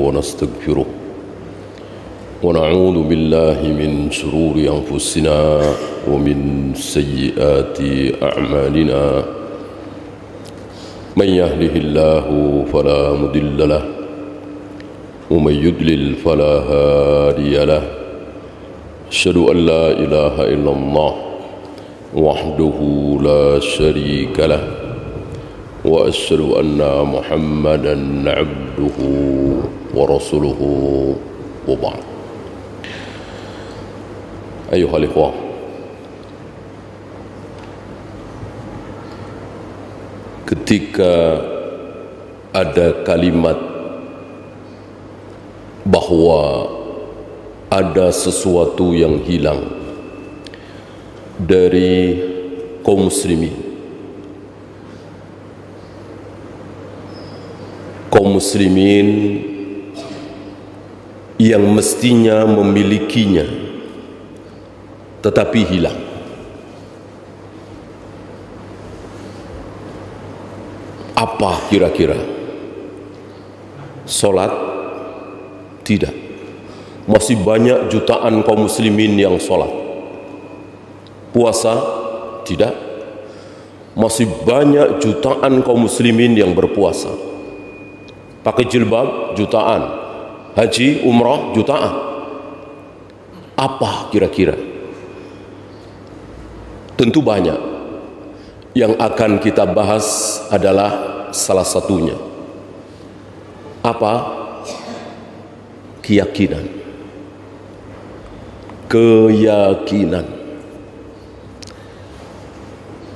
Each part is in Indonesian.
ونستغفره ونعوذ بالله من شرور أنفسنا ومن سيئات أعمالنا من يهده الله فلا مضل له ومن يضلل فلا هادي له أشهد أن لا إله إلا الله وحده لا شريك له وأشهد أن محمدا عبده ورسوله وبعد. أيها الإخوة، ketika ada kalimat bahwa ada sesuatu yang hilang dari kaum muslimin, yang mestinya memilikinya tetapi hilang. Apa kira-kira? Salat? Tidak. Masih banyak jutaan kaum muslimin yang salat. Puasa? Tidak. Masih banyak jutaan kaum muslimin yang berpuasa. Pakai jilbab? Jutaan. Haji, umrah? Jutaan. Apa kira-kira? Tentu banyak. Yang akan kita bahas adalah salah satunya. Apa? Keyakinan. Keyakinan.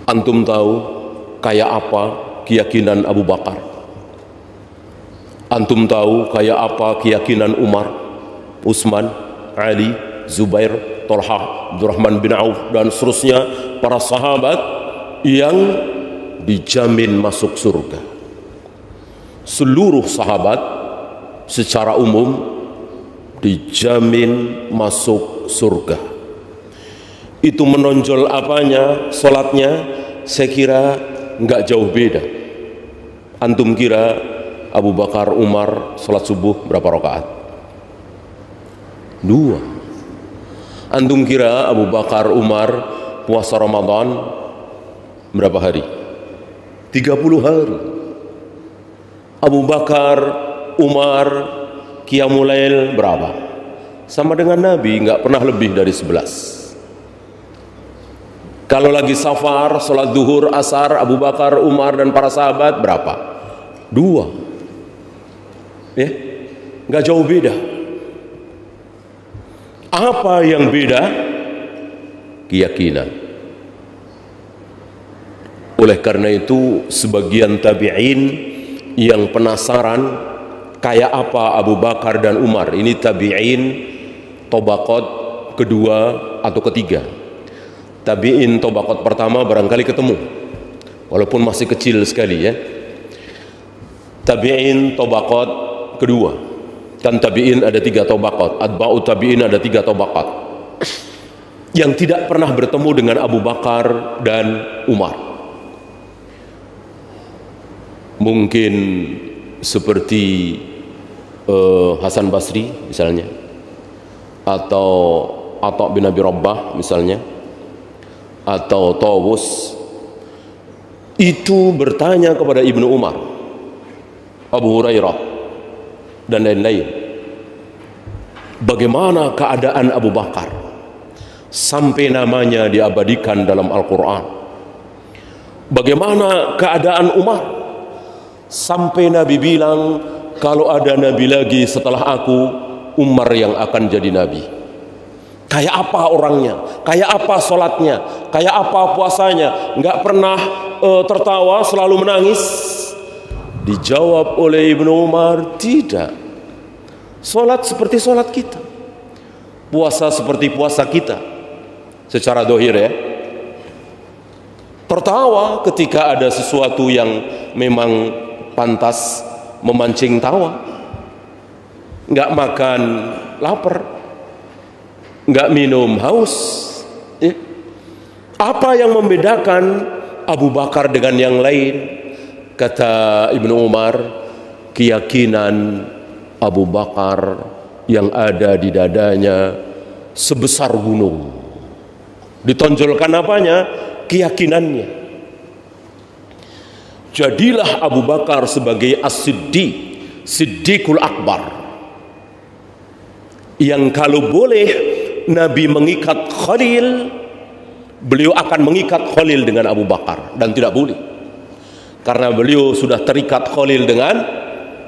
Antum tahu kayak apa keyakinan Abu Bakar? Antum tahu kayak apa keyakinan Umar, Utsman, Ali, Zubair, Thalhah, Abdurrahman bin Auf dan seterusnya, para sahabat yang dijamin masuk surga. Seluruh sahabat secara umum dijamin masuk surga. Itu menonjol apanya? Salatnya saya kira enggak jauh beda. Antum kira Abu Bakar, Umar salat subuh berapa rakaat? 2. Antum kira Abu Bakar, Umar puasa Ramadan berapa hari? 30 hari. Abu Bakar, Umar Qiyamul Lail berapa? Sama dengan Nabi, enggak pernah lebih dari 11. Kalau lagi safar, salat zuhur, asar, Abu Bakar, Umar dan para sahabat berapa? 2. Ya, enggak jauh beda. Apa yang beda? Keyakinan. Oleh karena itu sebagian tabi'in yang penasaran kayak apa Abu Bakar dan Umar. Ini tabi'in tabaqat kedua atau ketiga. Tabi'in tabaqat pertama barangkali ketemu, walaupun masih kecil sekali ya. Tabi'in tabaqat kedua. Kan tabi'in ada 3 tabaqat, atba'ut tabi'in ada 3 tabaqat. Yang tidak pernah bertemu dengan Abu Bakar dan Umar. Mungkin seperti Hasan Basri misalnya, atau Atha bin Abi Rabbah misalnya, atau Tawus, itu bertanya kepada Ibnu Umar, Abu Hurairah dan lain-lain, bagaimana keadaan Abu Bakar sampai namanya diabadikan dalam Al-Quran, bagaimana keadaan Umar sampai Nabi bilang, kalau ada Nabi lagi setelah aku, Umar yang akan jadi Nabi. Kayak apa orangnya, kayak apa sholatnya, kayak apa puasanya, nggak pernah tertawa, selalu menangis. Dijawab oleh Ibnu Umar, tidak. Sholat seperti sholat kita, puasa seperti puasa kita, secara dohir ya. Tertawa ketika ada sesuatu yang memang pantas memancing tawa. Nggak makan lapar, nggak minum haus. Apa yang membedakan Abu Bakar dengan yang lain? Kata Ibnu Umar, keyakinan Abu Bakar yang ada di dadanya sebesar gunung. Ditonjolkan apanya? Keyakinannya. Jadilah Abu Bakar sebagai as-siddiq, siddiqul akbar, yang kalau boleh Nabi mengikat Khalil, beliau akan mengikat Khalil dengan Abu Bakar, dan tidak boleh karena beliau sudah terikat Khalil dengan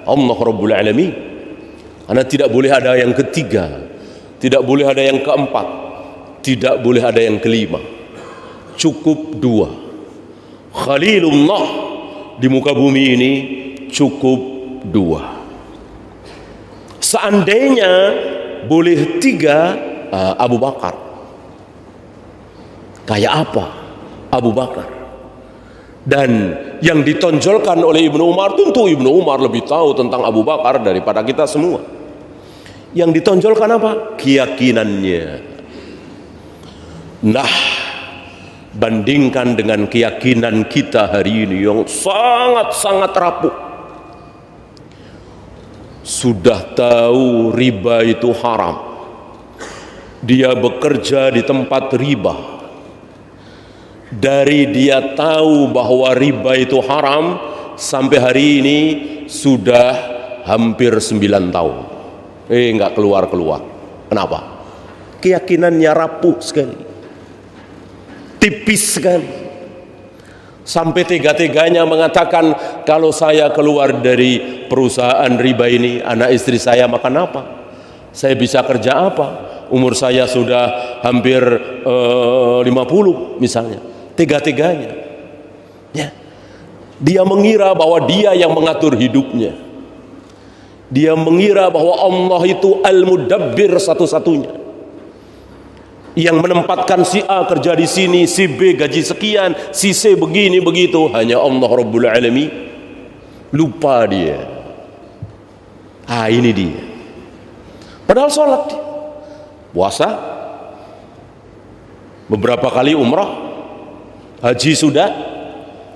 Allah Rabbul Alamin. Karena tidak boleh ada yang ketiga, tidak boleh ada yang keempat, tidak boleh ada yang kelima. Cukup dua. Khalilullah di muka bumi ini cukup dua. Seandainya boleh tiga, Abu Bakar. Kayak apa Abu Bakar? Dan yang ditonjolkan oleh Ibnu Umar, tentu Ibnu Umar lebih tahu tentang Abu Bakar daripada kita semua. Yang ditonjolkan apa? Keyakinannya. Nah, bandingkan dengan keyakinan kita hari ini yang sangat-sangat rapuh. Sudah tahu riba itu haram, dia bekerja di tempat riba. Dari dia tahu bahwa riba itu haram sampai hari ini sudah hampir 9 tahun. Enggak keluar-keluar. Kenapa? Keyakinannya rapuh sekali, tipis sekali. Sampai tega-teganya mengatakan, kalau saya keluar dari perusahaan riba ini, anak istri saya makan apa? Saya bisa kerja apa? Umur saya sudah hampir 50 misalnya. Tega-teganya. Ya. Dia mengira bahwa dia yang mengatur hidupnya. Dia mengira bahwa Allah itu al-mudabbir satu-satunya, yang menempatkan si A kerja di sini, si B gaji sekian, si C begini begitu. Hanya Allah Rabbul Alamin. Lupa dia. Ini dia. Padahal sholat, puasa, beberapa kali umrah, haji sudah,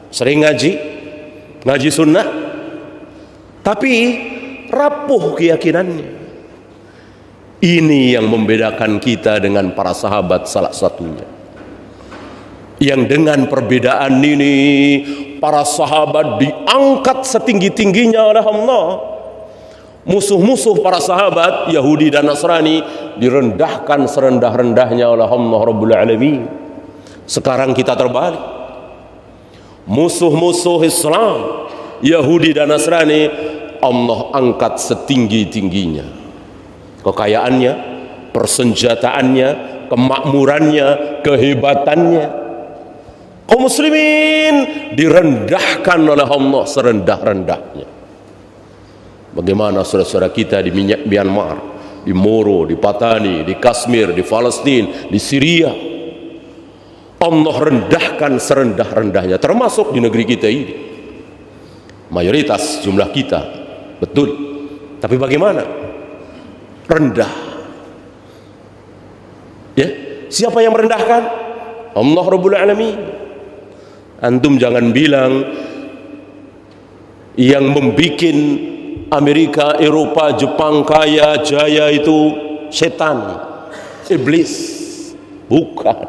sering ngaji sunnah, tapi rapuh keyakinannya. Ini yang membedakan kita dengan para sahabat salah satunya. Yang dengan perbedaan ini, para sahabat diangkat setinggi-tingginya oleh Allah. Musuh-musuh para sahabat, Yahudi dan Nasrani, direndahkan serendah-rendahnya oleh Allah Rabbul Alamin. Sekarang kita terbalik. Musuh-musuh Islam, Yahudi dan Nasrani, Allah angkat setinggi-tingginya. Kekayaannya, persenjataannya, kemakmurannya, kehebatannya. Kaum muslimin direndahkan oleh Allah serendah-rendahnya. Bagaimana saudara-saudara kita di Myanmar, di Moro, di Patani, di Kashmir, di Palestina, di Syria, Allah rendahkan serendah-rendahnya, termasuk di negeri kita ini. Mayoritas jumlah kita, betul. Tapi bagaimana? Rendah. Ya, siapa yang merendahkan? Allah Rabbul Alamin. Antum jangan bilang yang membikin Amerika, Eropa, Jepang kaya jaya itu setan, iblis. Bukan.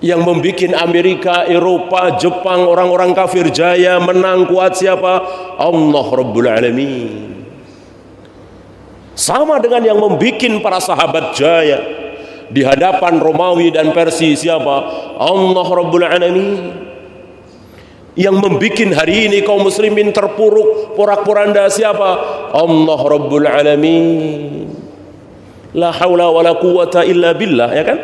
Yang membikin Amerika, Eropa, Jepang, orang-orang kafir jaya, menang, kuat siapa? Allah Rabbul Alamin. Sama dengan yang membikin para sahabat jaya di hadapan Romawi dan Persia, siapa? Allah Rabbul Alamin. Yang membikin hari ini kaum muslimin terpuruk, porak-poranda, siapa? Allah Rabbul Alamin. La haula wala quwata illa billah, ya kan?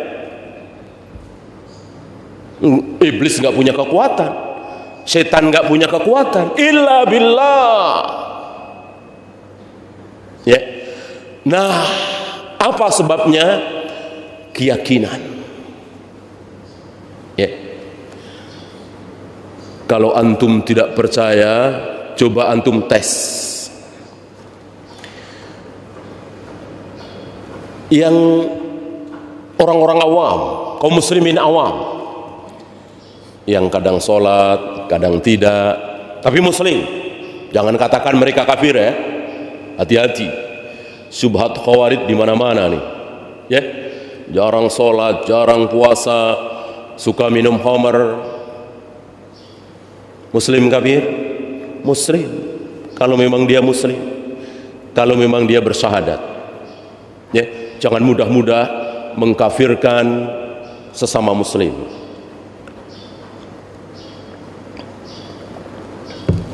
Iblis enggak punya kekuatan, setan enggak punya kekuatan, illa billah. Ya. Nah, apa sebabnya? Keyakinan. Ya. Kalau antum tidak percaya, coba antum tes. Yang orang-orang awam, kaum muslimin awam, yang kadang sholat, kadang tidak, tapi muslim. Jangan katakan mereka kafir ya. Hati-hati. Syubhat khawarij di mana-mana nih. Ya. Jarang sholat, jarang puasa, suka minum khamar. Muslim kafir? Muslim. Kalau memang dia muslim. Kalau memang dia bersyahadat. Ya, jangan mudah-mudah mengkafirkan sesama muslim.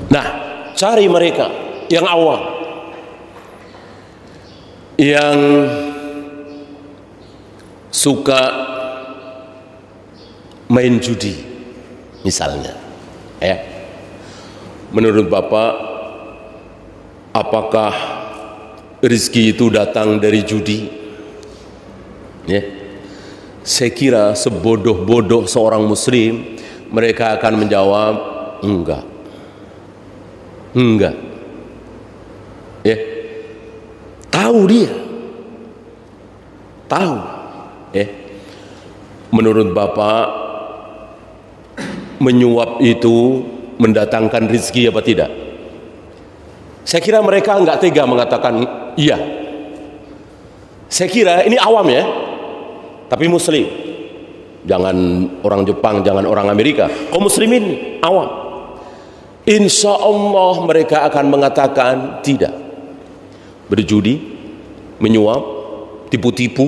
Nah, cari mereka yang awam, yang suka main judi misalnya, ya. Menurut Bapak, apakah rezeki itu datang dari judi? Ya. Saya kira sebodoh-bodoh seorang muslim, mereka akan menjawab enggak. Enggak. Ya. Tahu dia. Tahu. Ya. Menurut Bapak, menyuap itu mendatangkan rezeki apa tidak? Saya kira mereka enggak tega mengatakan iya. Saya kira ini awam ya, tapi muslim. Jangan orang Jepang, jangan orang Amerika. Kaum muslimin awam. Insya Allah mereka akan mengatakan tidak. Berjudi, menyuap, tipu-tipu,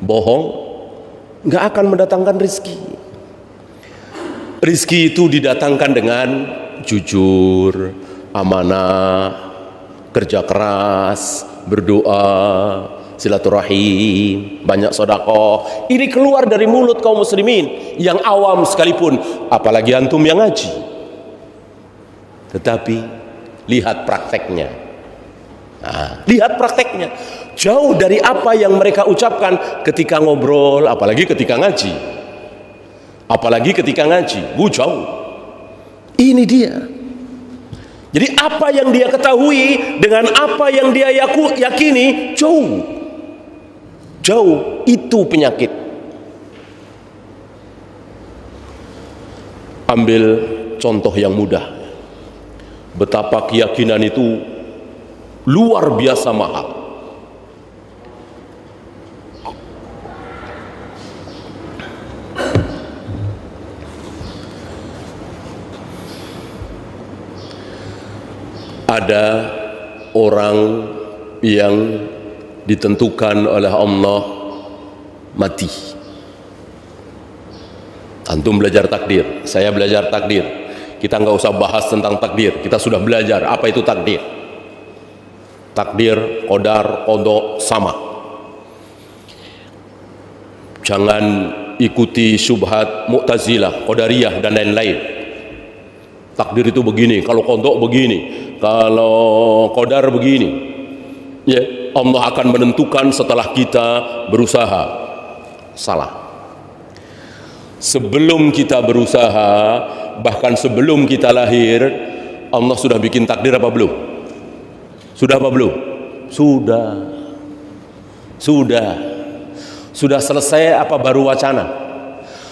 bohong, enggak akan mendatangkan rezeki. Rezeki itu didatangkan dengan jujur, amanah, kerja keras, berdoa, silaturahim, banyak sedekah. Ini keluar dari mulut kaum muslimin yang awam sekalipun, apalagi antum yang ngaji. Tetapi lihat prakteknya. Nah, lihat prakteknya. Jauh dari apa yang mereka ucapkan ketika ngobrol, apalagi ketika ngaji. Apalagi ketika ngaji, jauh. Ini dia. Jadi apa yang dia ketahui dengan apa yang dia yakini jauh. Jauh, itu penyakit. Ambil contoh yang mudah. Betapa keyakinan itu luar biasa mahal. Ada orang yang ditentukan oleh Allah mati. Antum belajar takdir, saya belajar takdir. Kita nggak usah bahas tentang takdir, kita sudah belajar apa itu takdir. Takdir, qadar, qada sama. Jangan ikuti syubhat Mu'tazilah, Qadariyah dan lain-lain. Takdir itu begini, kalau qada begini, kalau qadar begini. Ya, Allah akan menentukan setelah kita berusaha. Salah. Sebelum kita berusaha, bahkan sebelum kita lahir, Allah sudah bikin takdir apa belum? Sudah apa belum? Sudah. Sudah selesai apa baru wacana?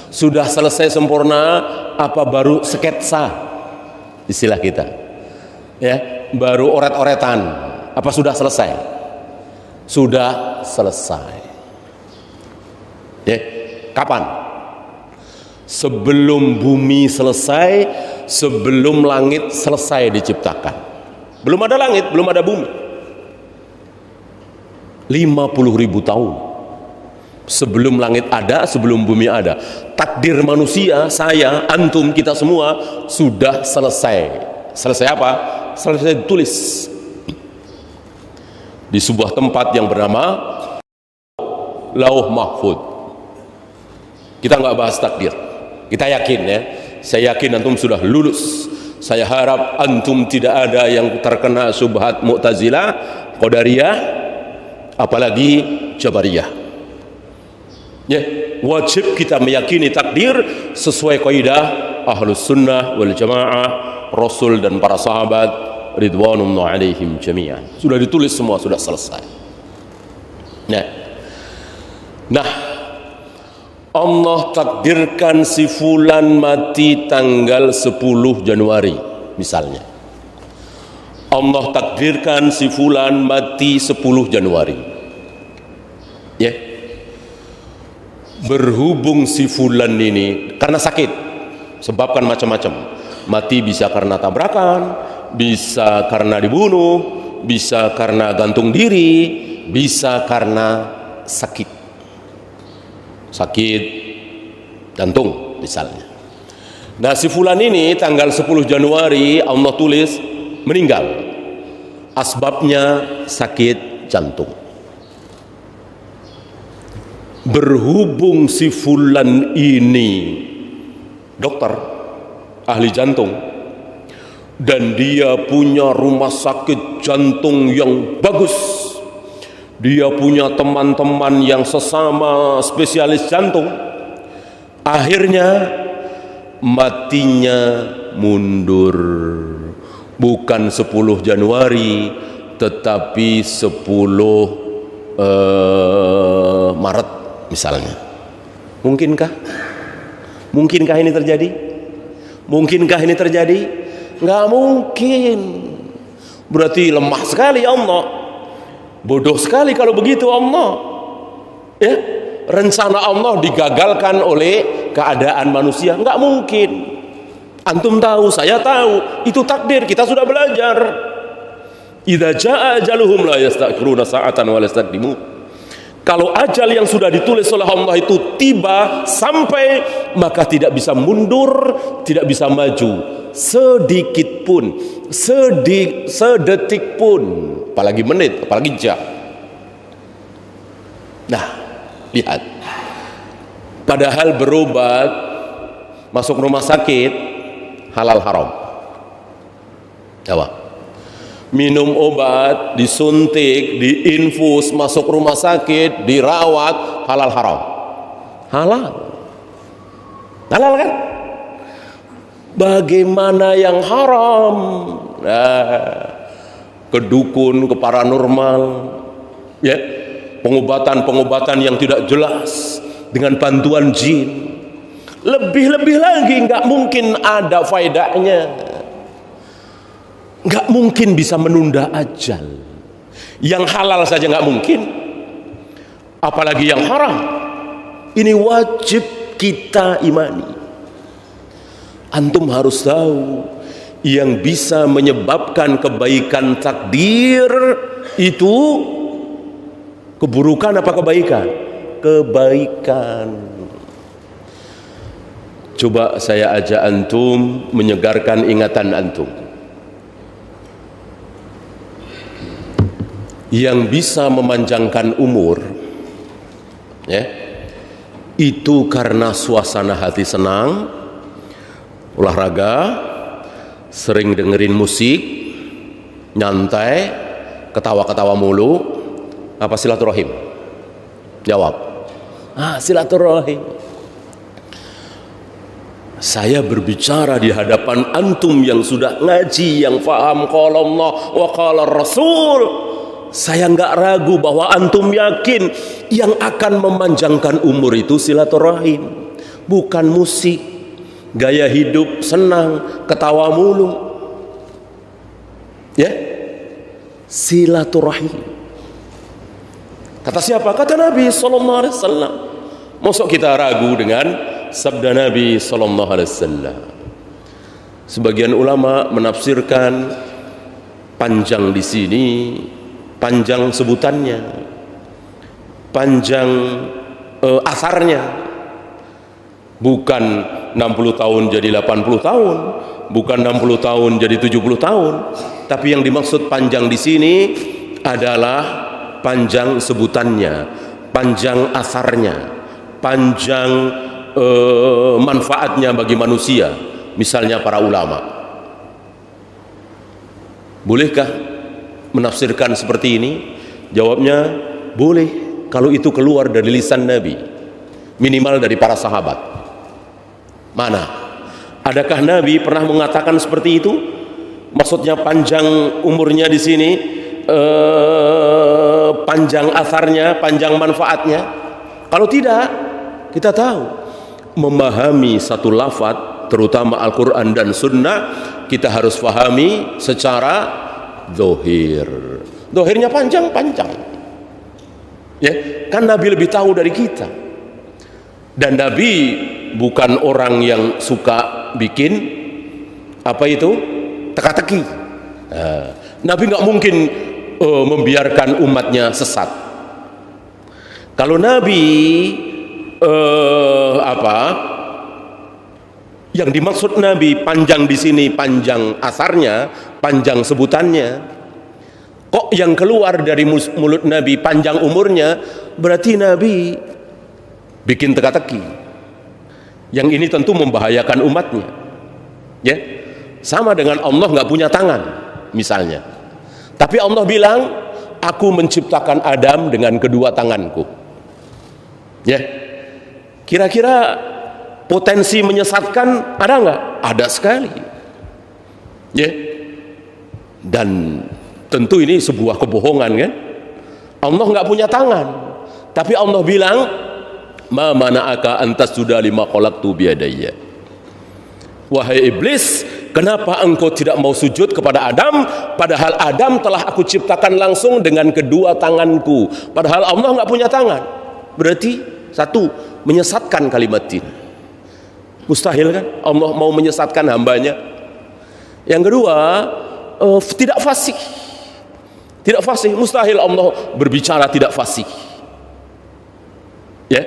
Sudah selesai sempurna apa baru sketsa? Istilah kita. Ya, baru oret-oretan. Apa sudah selesai? Sudah selesai. Ya, kapan? Sebelum bumi selesai, sebelum langit selesai diciptakan. Belum ada langit, belum ada bumi. 50.000 tahun. Sebelum langit ada, sebelum bumi ada. Takdir manusia, saya, antum, kita semua sudah selesai. Selesai apa? Selesai ditulis di sebuah tempat yang bernama Lauh Mahfud. Kita nggak bahas takdir. Kita yakin ya. Saya yakin antum sudah lulus. Saya harap antum tidak ada yang terkena syubhat Mu'tazilah, Qadariyah, apalagi Jabariyah. Ya, wajib kita meyakini takdir sesuai kaidah Ahlus Sunnah wal Jamaah, Rasul dan para sahabat ridwanullah alaihim jami'an. Sudah ditulis semua, sudah selesai. Nah, Allah takdirkan si fulan mati tanggal 10 Januari misalnya. Allah takdirkan si fulan mati 10 Januari. Ya. Berhubung si fulan ini karena sakit, sebabkan macam-macam. Mati bisa karena tabrakan, bisa karena dibunuh, bisa karena gantung diri, bisa karena sakit jantung misalnya. Nah, si fulan ini tanggal 10 Januari Allah tulis meninggal, asbabnya sakit jantung. Berhubung si fulan ini dokter ahli jantung dan dia punya rumah sakit jantung yang bagus, dia punya teman-teman yang sesama spesialis jantung, akhirnya matinya mundur, bukan 10 Januari tetapi 10 Maret misalnya. Mungkinkah ini terjadi? Mungkinkah ini terjadi? Nggak mungkin. Berarti lemah sekali Allah, bodoh sekali kalau begitu Allah. Ya, rencana Allah digagalkan oleh keadaan manusia. Nggak mungkin. Antum tahu, saya tahu, itu takdir, kita sudah belajar. Idza jaa ajaluhum la yastakhiruna sa'atan wa la yastaqdimun. Kalau ajal yang sudah ditulis oleh Allah itu tiba sampai, maka tidak bisa mundur, tidak bisa maju sedikit pun, sedetik pun, apalagi menit, apalagi jam. Nah, lihat. Padahal berobat, masuk rumah sakit, halal haram. Jawab. Minum obat, disuntik, diinfus, masuk rumah sakit, dirawat, halal haram? Halal. Halal kan? Bagaimana yang haram? Ke dukun, ke paranormal, ya, pengobatan-pengobatan yang tidak jelas dengan bantuan jin. Lebih-lebih lagi nggak mungkin ada faedahnya. Nggak mungkin bisa menunda ajal. Yang halal saja nggak mungkin, apalagi yang haram. Ini wajib kita imani. Antum harus tahu, yang bisa menyebabkan kebaikan takdir itu keburukan apa kebaikan? Kebaikan. Coba saya ajak antum, menyegarkan ingatan antum. Yang bisa memanjangkan umur, ya, itu karena suasana hati senang, olahraga, sering dengerin musik, nyantai, ketawa-ketawa mulu, apa silaturahim? Jawab. Silaturahim. Saya berbicara di hadapan antum yang sudah ngaji, yang faham qala Allah wa qala Rasul. Saya nggak ragu bahwa antum yakin yang akan memanjangkan umur itu silaturahim, bukan musik, gaya hidup senang, ketawa mulu. Ya, silaturahim. Kata siapa? Kata Nabi sallallahu alaihi wasallam. Mosok kita ragu dengan sabda Nabi sallallahu alaihi wasallam? Sebagian ulama menafsirkan panjang di sini, panjang sebutannya, panjang asarnya, bukan 60 tahun jadi 80 tahun, bukan 60 tahun jadi 70 tahun, tapi yang dimaksud panjang di sini adalah panjang sebutannya, panjang asarnya, panjang manfaatnya bagi manusia. Misalnya para ulama, bolehkah menafsirkan seperti ini? Jawabnya boleh kalau itu keluar dari lisan Nabi, minimal dari para sahabat. Mana? Adakah Nabi pernah mengatakan seperti itu? Maksudnya panjang umurnya di sini, panjang asarnya, panjang manfaatnya. Kalau tidak, kita tahu memahami satu lafaz, terutama Al-Quran dan Sunnah, kita harus pahami secara Zohir. Zohirnya panjang-panjang. Ya, kan Nabi lebih tahu dari kita. Dan Nabi bukan orang yang suka bikin apa itu? Teka-teki. Nabi nggak mungkin membiarkan umatnya sesat. Kalau Nabi yang dimaksud Nabi panjang di sini, panjang asarnya, panjang sebutannya. Kok yang keluar dari mulut Nabi panjang umurnya, berarti Nabi bikin teka-teki. Yang ini tentu membahayakan umatnya. Ya, sama dengan Allah nggak punya tangan, misalnya. Tapi Allah bilang, aku menciptakan Adam dengan kedua tanganku. Ya, kira-kira potensi menyesatkan ada nggak? Ada sekali. Ya, dan tentu ini sebuah kebohongan kan? Allah nggak punya tangan, tapi Allah bilang, ma mana'aka antasjuda lima khalaqtu biyadayya. Wahai iblis, kenapa engkau tidak mau sujud kepada Adam, padahal Adam telah aku ciptakan langsung dengan kedua tanganku. Padahal Allah nggak punya tangan. Berarti satu, menyesatkan kalimat ini. Mustahil kan Allah mau menyesatkan hambanya. Yang kedua, tidak fasih. Tidak fasih, mustahil Allah berbicara tidak fasih. Ya.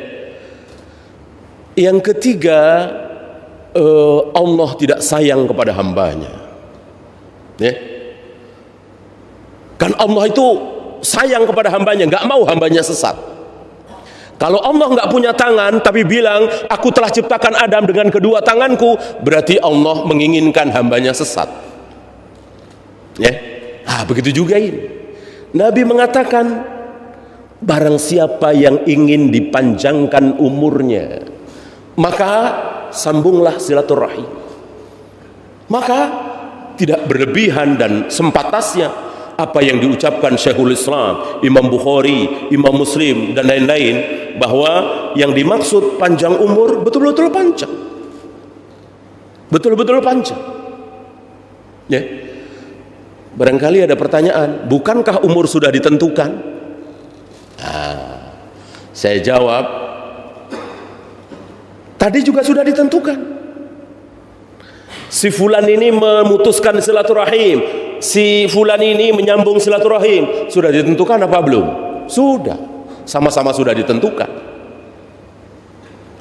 Yang ketiga, Allah tidak sayang kepada hambanya. Ya. Kan Allah itu sayang kepada hambanya, nggak mau hambanya sesat. Kalau Allah nggak punya tangan tapi bilang aku telah ciptakan Adam dengan kedua tanganku, berarti Allah menginginkan hambanya sesat. Ya, begitu juga ini. Nabi mengatakan, barang siapa yang ingin dipanjangkan umurnya, maka sambunglah silaturahim. Maka tidak berlebihan dan sempatasnya apa yang diucapkan Syekhul Islam, Imam Bukhari, Imam Muslim dan lain-lain, bahwa yang dimaksud panjang umur betul-betul panjang. Betul-betul panjang. Ya. Barangkali ada pertanyaan, bukankah umur sudah ditentukan? Saya jawab, tadi juga sudah ditentukan. Si fulan ini memutuskan silaturahim, si fulan ini menyambung silaturahim, sudah ditentukan apa belum? Sudah, sama-sama sudah ditentukan.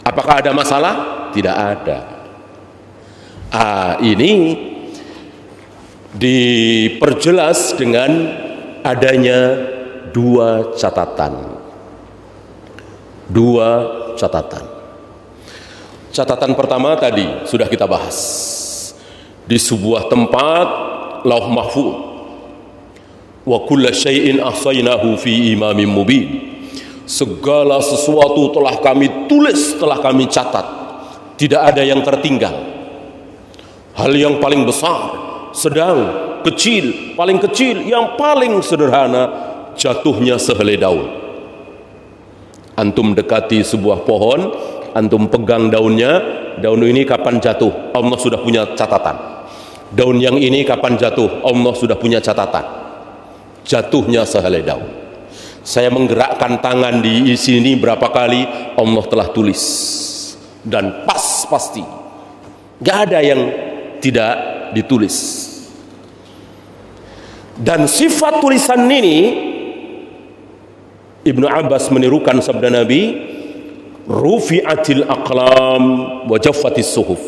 Apakah ada masalah? Tidak ada. Ini diperjelas dengan adanya dua catatan. Catatan pertama tadi sudah kita bahas. Di sebuah tempat Lauh Mahfuz, wa kulla syai'in ahsaynahu fi imamin mubin. Segala sesuatu telah kami tulis, telah kami catat. Tidak ada yang tertinggal. Hal yang paling besar, sedang, kecil, paling kecil, yang paling sederhana, jatuhnya sehelai daun. Antum dekati sebuah pohon, antum pegang daunnya, daun ini kapan jatuh? Allah sudah punya catatan. Daun yang ini kapan jatuh? Allah sudah punya catatan. Jatuhnya sehelai daun. Saya menggerakkan tangan di sini berapa kali, Allah telah tulis. Dan pas pasti. Gak ada yang tidak ditulis. Dan sifat tulisan ini, Ibnu Abbas menirukan sabda Nabi, rufi'atil aqlam wa jaffatis suhuf.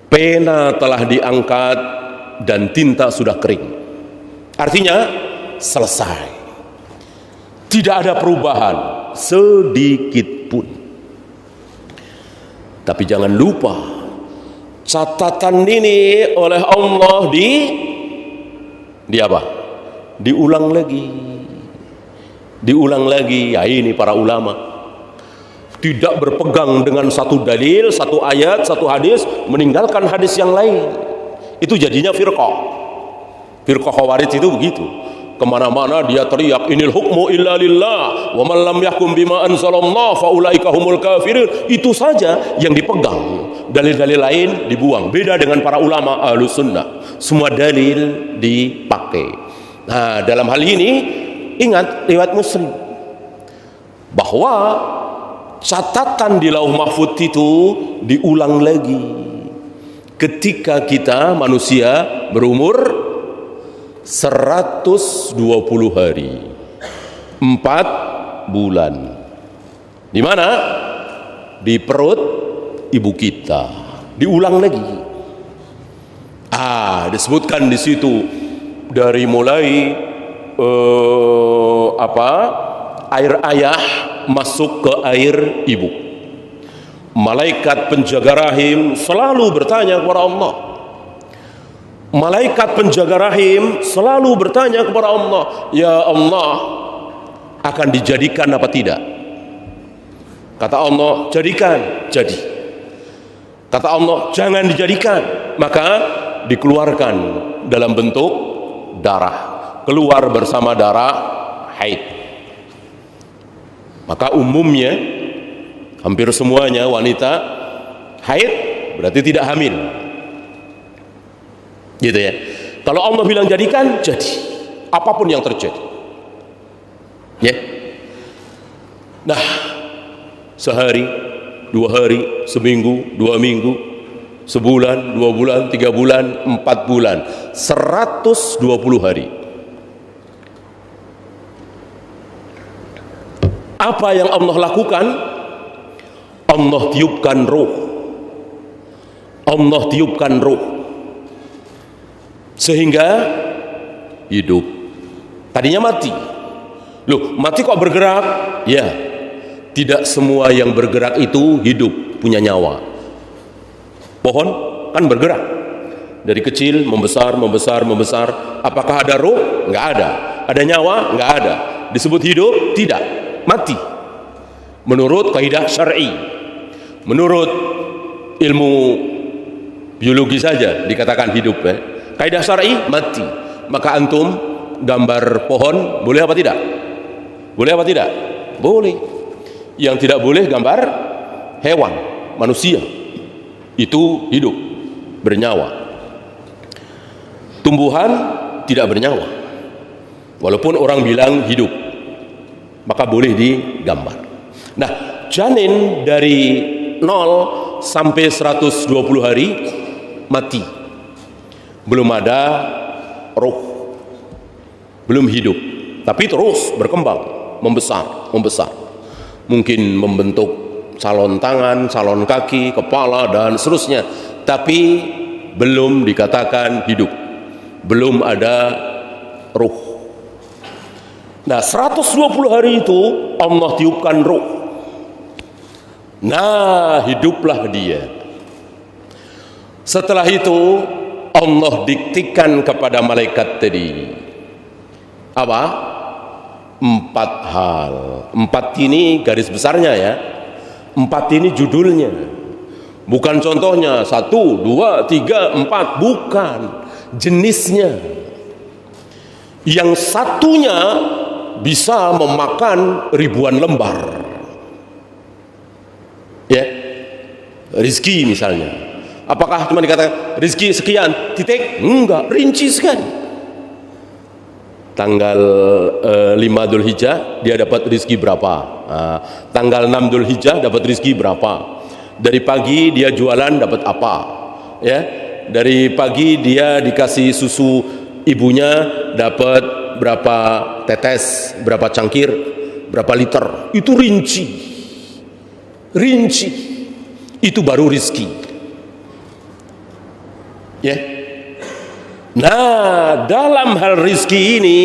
Pena telah diangkat dan tinta sudah kering. Artinya selesai. Tidak ada perubahan sedikit pun. Tapi jangan lupa, catatan ini oleh Allah di apa? Diulang lagi. Ya, ini para ulama tidak berpegang dengan satu dalil, satu ayat, satu hadis, meninggalkan hadis yang lain. Itu jadinya firqah khawarij itu begitu. Kemana-mana dia teriak, inil hukmu illa lillah wa man lam yahkum bima anzalallah fa ulaika humul kafirun. Itu saja yang dipegang, dalil-dalil lain dibuang. Beda dengan para ulama Ahlus Sunnah. semua dalil dipakai. Nah, dalam hal ini ingat riwayat Muslim bahwa catatan di Lauh Mahfuz itu diulang lagi ketika kita manusia berumur 120 hari 4 bulan. Di mana? Di perut ibu kita. Diulang lagi. Disebutkan di situ dari mulai air ayah masuk ke air ibu. Malaikat penjaga rahim selalu bertanya kepada Allah. Malaikat penjaga rahim selalu bertanya kepada Allah, ya Allah, akan dijadikan apa tidak? Kata Allah, jadikan, jadi. Kata Allah, jangan dijadikan, maka dikeluarkan dalam bentuk darah, keluar bersama darah haid. Maka umumnya hampir semuanya wanita haid berarti tidak hamil, gitu ya. Kalau Allah bilang jadikan, jadi apapun yang terjadi, ya. Nah, sehari, 2 hari, seminggu, 2 minggu, sebulan, 2 bulan, 3 bulan, 4 bulan, 120 hari. Apa yang Allah lakukan? Allah tiupkan ruh. Allah tiupkan ruh sehingga hidup. Tadinya mati. Loh, mati kok bergerak? Ya, tidak semua yang bergerak itu hidup, punya nyawa. Pohon kan bergerak dari kecil, membesar, membesar, membesar. Apakah ada ruh? Enggak ada. Ada nyawa? Enggak ada. Disebut hidup? Tidak, mati. Menurut kaidah syar'i, menurut ilmu biologi saja dikatakan hidup, ya. Kaidah syar'i mati. Maka antum gambar pohon boleh apa tidak? Boleh apa tidak? Boleh. Yang tidak boleh gambar hewan, manusia. Itu hidup, bernyawa. Tumbuhan tidak bernyawa, walaupun orang bilang hidup, maka boleh digambar. Nah, janin dari 0 sampai 120 hari mati, belum ada roh, belum hidup, tapi terus berkembang, membesar, membesar. Mungkin membentuk calon tangan, calon kaki, kepala, dan seterusnya, tapi belum dikatakan hidup, belum ada ruh. Nah, 120 hari itu Allah tiupkan ruh. Nah, hiduplah dia. Setelah itu Allah diktikan kepada malaikat tadi apa? 4 hal. 4 ini garis besarnya, ya. 4 ini judulnya, bukan contohnya 1, 2, 3, 4, bukan jenisnya. Yang satunya bisa memakan ribuan lembar, ya. Rizki misalnya, apakah cuma dikatakan rizki sekian titik? Enggak, rinci sekali. Tanggal 5 Dzulhijjah dia dapat rizki berapa, tanggal 6 Dzulhijjah dapat rizki berapa, dari pagi dia jualan dapat apa, ya. Dari pagi dia dikasih susu ibunya dapat berapa tetes, berapa cangkir, berapa liter. Itu rinci, rinci. Itu baru rizki, ya. Nah, dalam hal rizki ini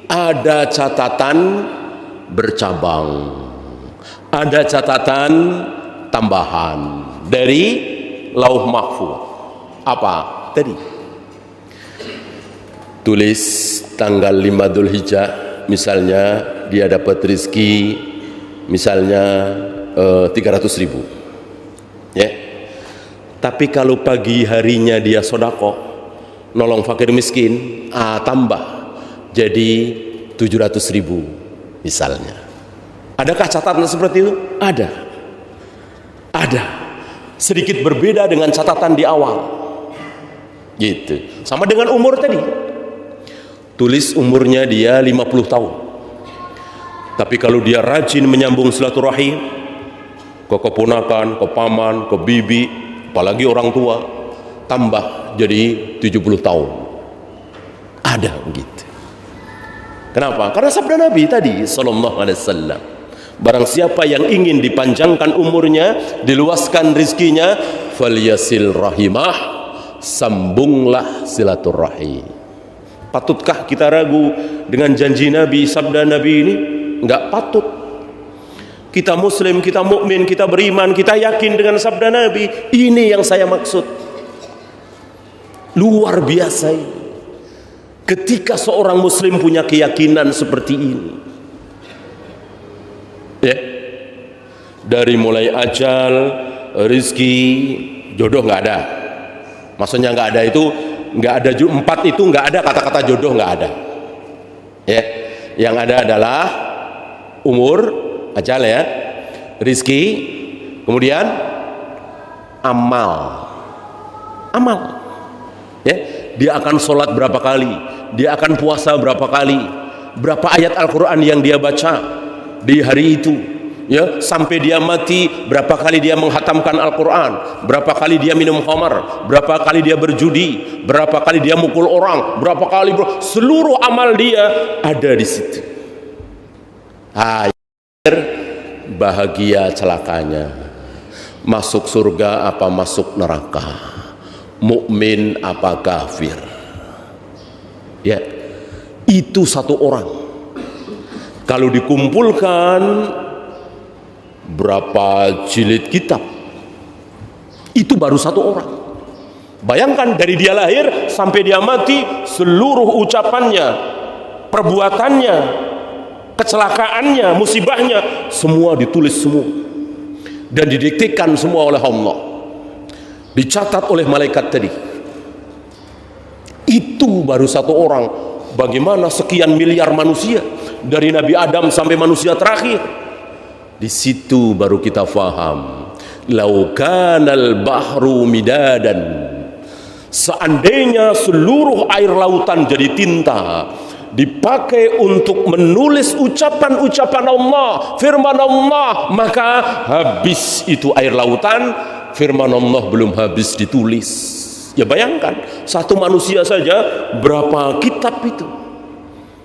ada catatan bercabang, ada catatan tambahan dari Lauh Mahfuz. Apa tadi? Tulis tanggal 5 Dzulhijjah, misalnya dia dapat rizki misalnya 300.000, ya. Tapi kalau pagi harinya dia sedekah, nolong fakir miskin, tambah jadi 700.000 misalnya. Adakah catatan seperti itu? Ada. Ada. Sedikit berbeda dengan catatan di awal. Gitu. Sama dengan umur tadi. Tulis umurnya dia 50 tahun. Tapi kalau dia rajin menyambung silaturahim ke keponakan, ke paman, ke bibi, apalagi orang tua, tambah jadi 70 tahun. Ada begitu. Kenapa? Karena sabda Nabi tadi sallallahu alaihi wasallam, barang siapa yang ingin dipanjangkan umurnya, diluaskan rizkinya, falyasil rahimah, sambunglah silaturahim. Patutkah kita ragu dengan janji Nabi, sabda Nabi ini? Enggak patut. Kita muslim, kita mukmin, kita beriman, kita yakin dengan sabda Nabi. Ini yang saya maksud. Luar biasa ini. Ketika seorang muslim punya keyakinan seperti ini, ya, dari mulai ajal, rizki, jodoh nggak ada. Maksudnya nggak ada itu, nggak ada, 4 itu nggak ada, kata-kata jodoh nggak ada. Ya, yang ada adalah umur, ajal ya, rizki, kemudian amal. Ya, dia akan sholat berapa kali, dia akan puasa berapa kali, berapa ayat Al-Quran yang dia baca di hari itu, ya, sampai dia mati, berapa kali dia menghatamkan Al-Quran, berapa kali dia minum khamar, berapa kali dia berjudi, berapa kali dia mukul orang, berapa kali, seluruh amal dia ada di situ. Bahagia celakanya, masuk surga apa masuk neraka, mukmin apa kafir. Ya, itu satu orang. Kalau dikumpulkan berapa jilid kitab, itu baru satu orang. Bayangkan dari dia lahir sampai dia mati, seluruh ucapannya, perbuatannya, kecelakaannya, musibahnya, semua ditulis semua dan didiktikan semua oleh Allah, dicatat oleh malaikat tadi. Itu baru satu orang. Bagaimana sekian miliar manusia, dari Nabi Adam sampai manusia terakhir? Di situ baru kita faham, lau kanal bahru midadan, seandainya seluruh air lautan jadi tinta, dipakai untuk menulis ucapan-ucapan Allah, firman Allah, maka habis itu air lautan, firman Allah belum habis ditulis. Ya bayangkan, satu manusia saja berapa kitab itu,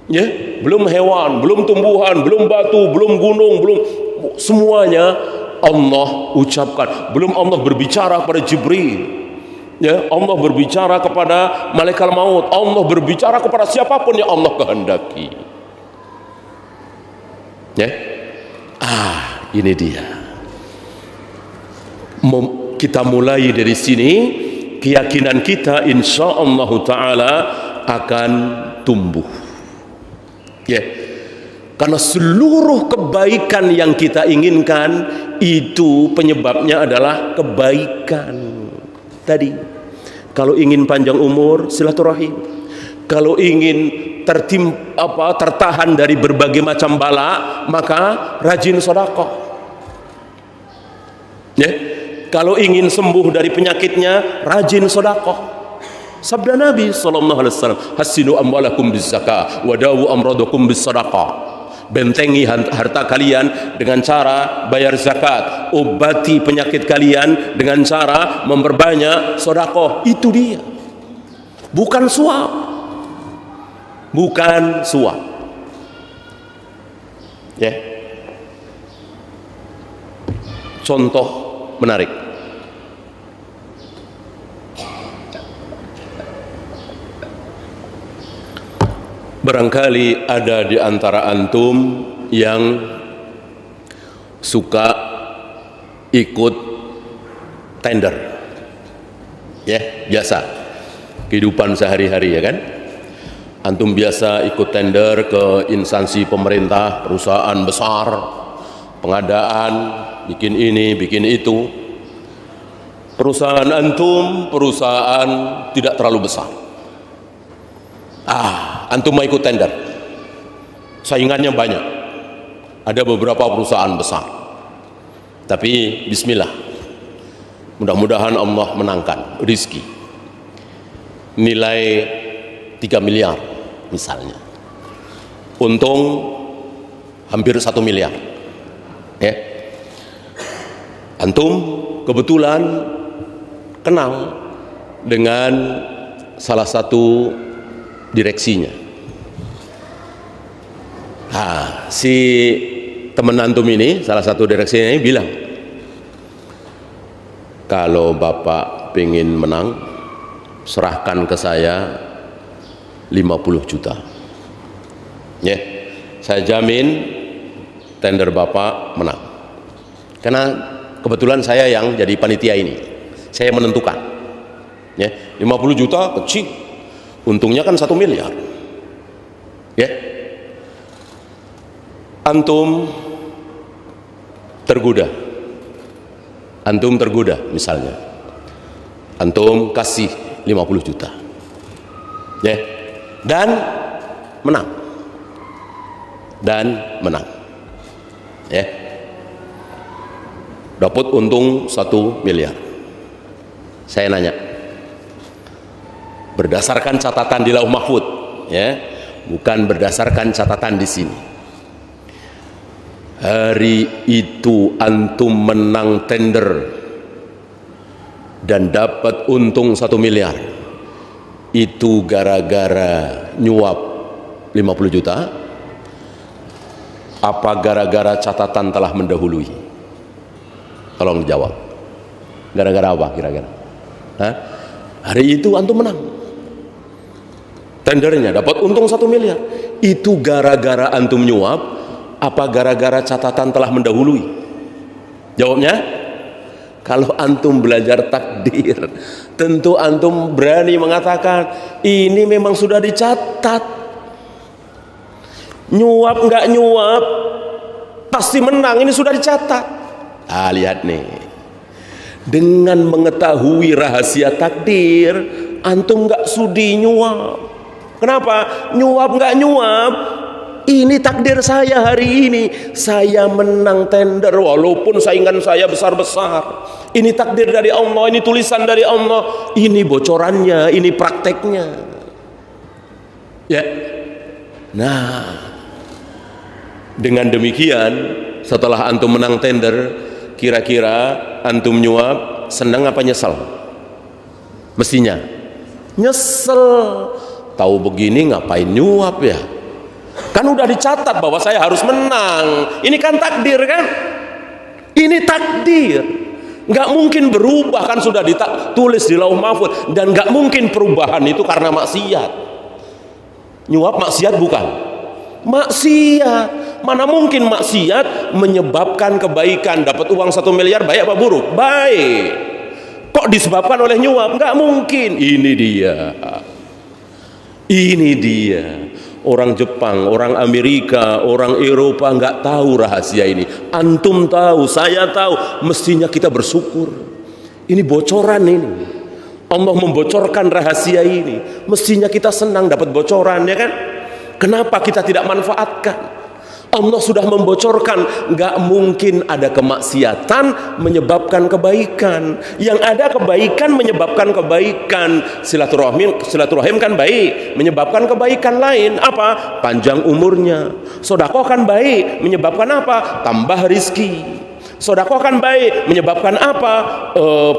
ya, belum hewan, belum tumbuhan, belum batu, belum gunung, belum semuanya Allah ucapkan. Belum Allah berbicara pada Jibril, ya, Allah berbicara kepada malaikat maut, Allah berbicara kepada siapapun yang Allah kehendaki. Ya, ini dia. Kita mulai dari sini, keyakinan kita insya Allah Ta'ala akan tumbuh. Ya, karena seluruh kebaikan yang kita inginkan itu penyebabnya adalah kebaikan. Tadi, kalau ingin panjang umur, silaturahim. Kalau ingin tertahan dari berbagai macam bala, maka rajin sedekah. Ya, kalau ingin sembuh dari penyakitnya, rajin sedekah. Sabda Nabi sallallahu alaihi wasallam, hasinu amwalakum bizakah wa dawu amradakum bisadaqah. Bentengi harta kalian dengan cara bayar zakat, obati penyakit kalian dengan cara memperbanyak sedekah. Itu dia. Bukan suap. Bukan suap. Ya. Contoh menarik. Barangkali ada di antara antum yang suka ikut tender, ya, biasa kehidupan sehari-hari, ya kan? Antum biasa ikut tender ke instansi pemerintah, perusahaan besar, pengadaan, bikin ini, bikin itu. Perusahaan antum perusahaan tidak terlalu besar. Antum mau ikut tender, saingannya banyak, ada beberapa perusahaan besar, tapi bismillah, mudah-mudahan Allah menangkan rezeki. nilai 3 miliar misalnya, untung hampir 1 miliar, ya. Antum kebetulan kenal dengan salah satu direksinya. Nah, si teman antum ini, salah satu direksinya ini bilang, kalau Bapak pengen menang, serahkan ke saya 50 juta. Ya, saya jamin tender Bapak menang. Karena kebetulan saya yang jadi panitia ini, saya menentukan. Ya, 50 juta kecil, untungnya kan 1 miliar. Ya, antum tergoda, misalnya, antum kasih 50 juta, ya, dan menang, ya, dapat untung 1 miliar. Saya nanya, berdasarkan catatan di Lauh Mahfud, ya, bukan berdasarkan catatan di sini. Hari itu antum menang tender dan dapat untung 1 miliar. Itu gara-gara nyuap 50 juta? Apa gara-gara catatan telah mendahului? Tolong jawab. Gara-gara apa kira-kira? Hah? Hari itu antum menang tendernya, dapat untung 1 miliar. Itu gara-gara antum nyuap? Apa gara-gara catatan telah mendahului? Jawabnya, kalau antum belajar takdir, tentu antum berani mengatakan ini memang sudah dicatat. Nyuap nggak nyuap, pasti menang, ini sudah dicatat. Ah, lihat nih, dengan mengetahui rahasia takdir, antum nggak sudi nyuap. Kenapa? Nyuap nggak nyuap, ini takdir saya hari ini, saya menang tender walaupun saingan saya besar-besar. Ini takdir dari Allah, ini tulisan dari Allah, ini bocorannya, ini prakteknya, ya. Nah, dengan demikian, setelah antum menang tender, kira-kira antum nyuap senang apa nyesel? Mestinya nyesel. Tahu begini ngapain nyuap ya? Kan udah dicatat bahwa saya harus menang. Ini kan takdir kan? Ini takdir. Nggak mungkin berubah, kan sudah ditulis di Lauh Mahfud. Dan nggak mungkin perubahan itu karena maksiat. Nyuap maksiat bukan? Maksiat. Mana mungkin maksiat menyebabkan kebaikan? Dapat uang 1 miliar baik apa buruk? Baik. Kok disebabkan oleh nyuap? Nggak mungkin. Ini dia. Orang Jepang, orang Amerika, orang Eropa nggak tahu rahasia ini. Antum tahu, saya tahu. Mestinya kita bersyukur. Ini bocoran ini. Allah membocorkan rahasia ini. Mestinya kita senang dapat bocoran, ya kan? Kenapa kita tidak manfaatkan? Allah sudah membocorkan, nggak mungkin ada kemaksiatan menyebabkan kebaikan. Yang ada kebaikan menyebabkan kebaikan. Silaturahim kan baik, menyebabkan kebaikan lain. Apa? Panjang umurnya. Sedekah kan baik, menyebabkan apa? Tambah rizki. Sedekah kan baik, menyebabkan apa?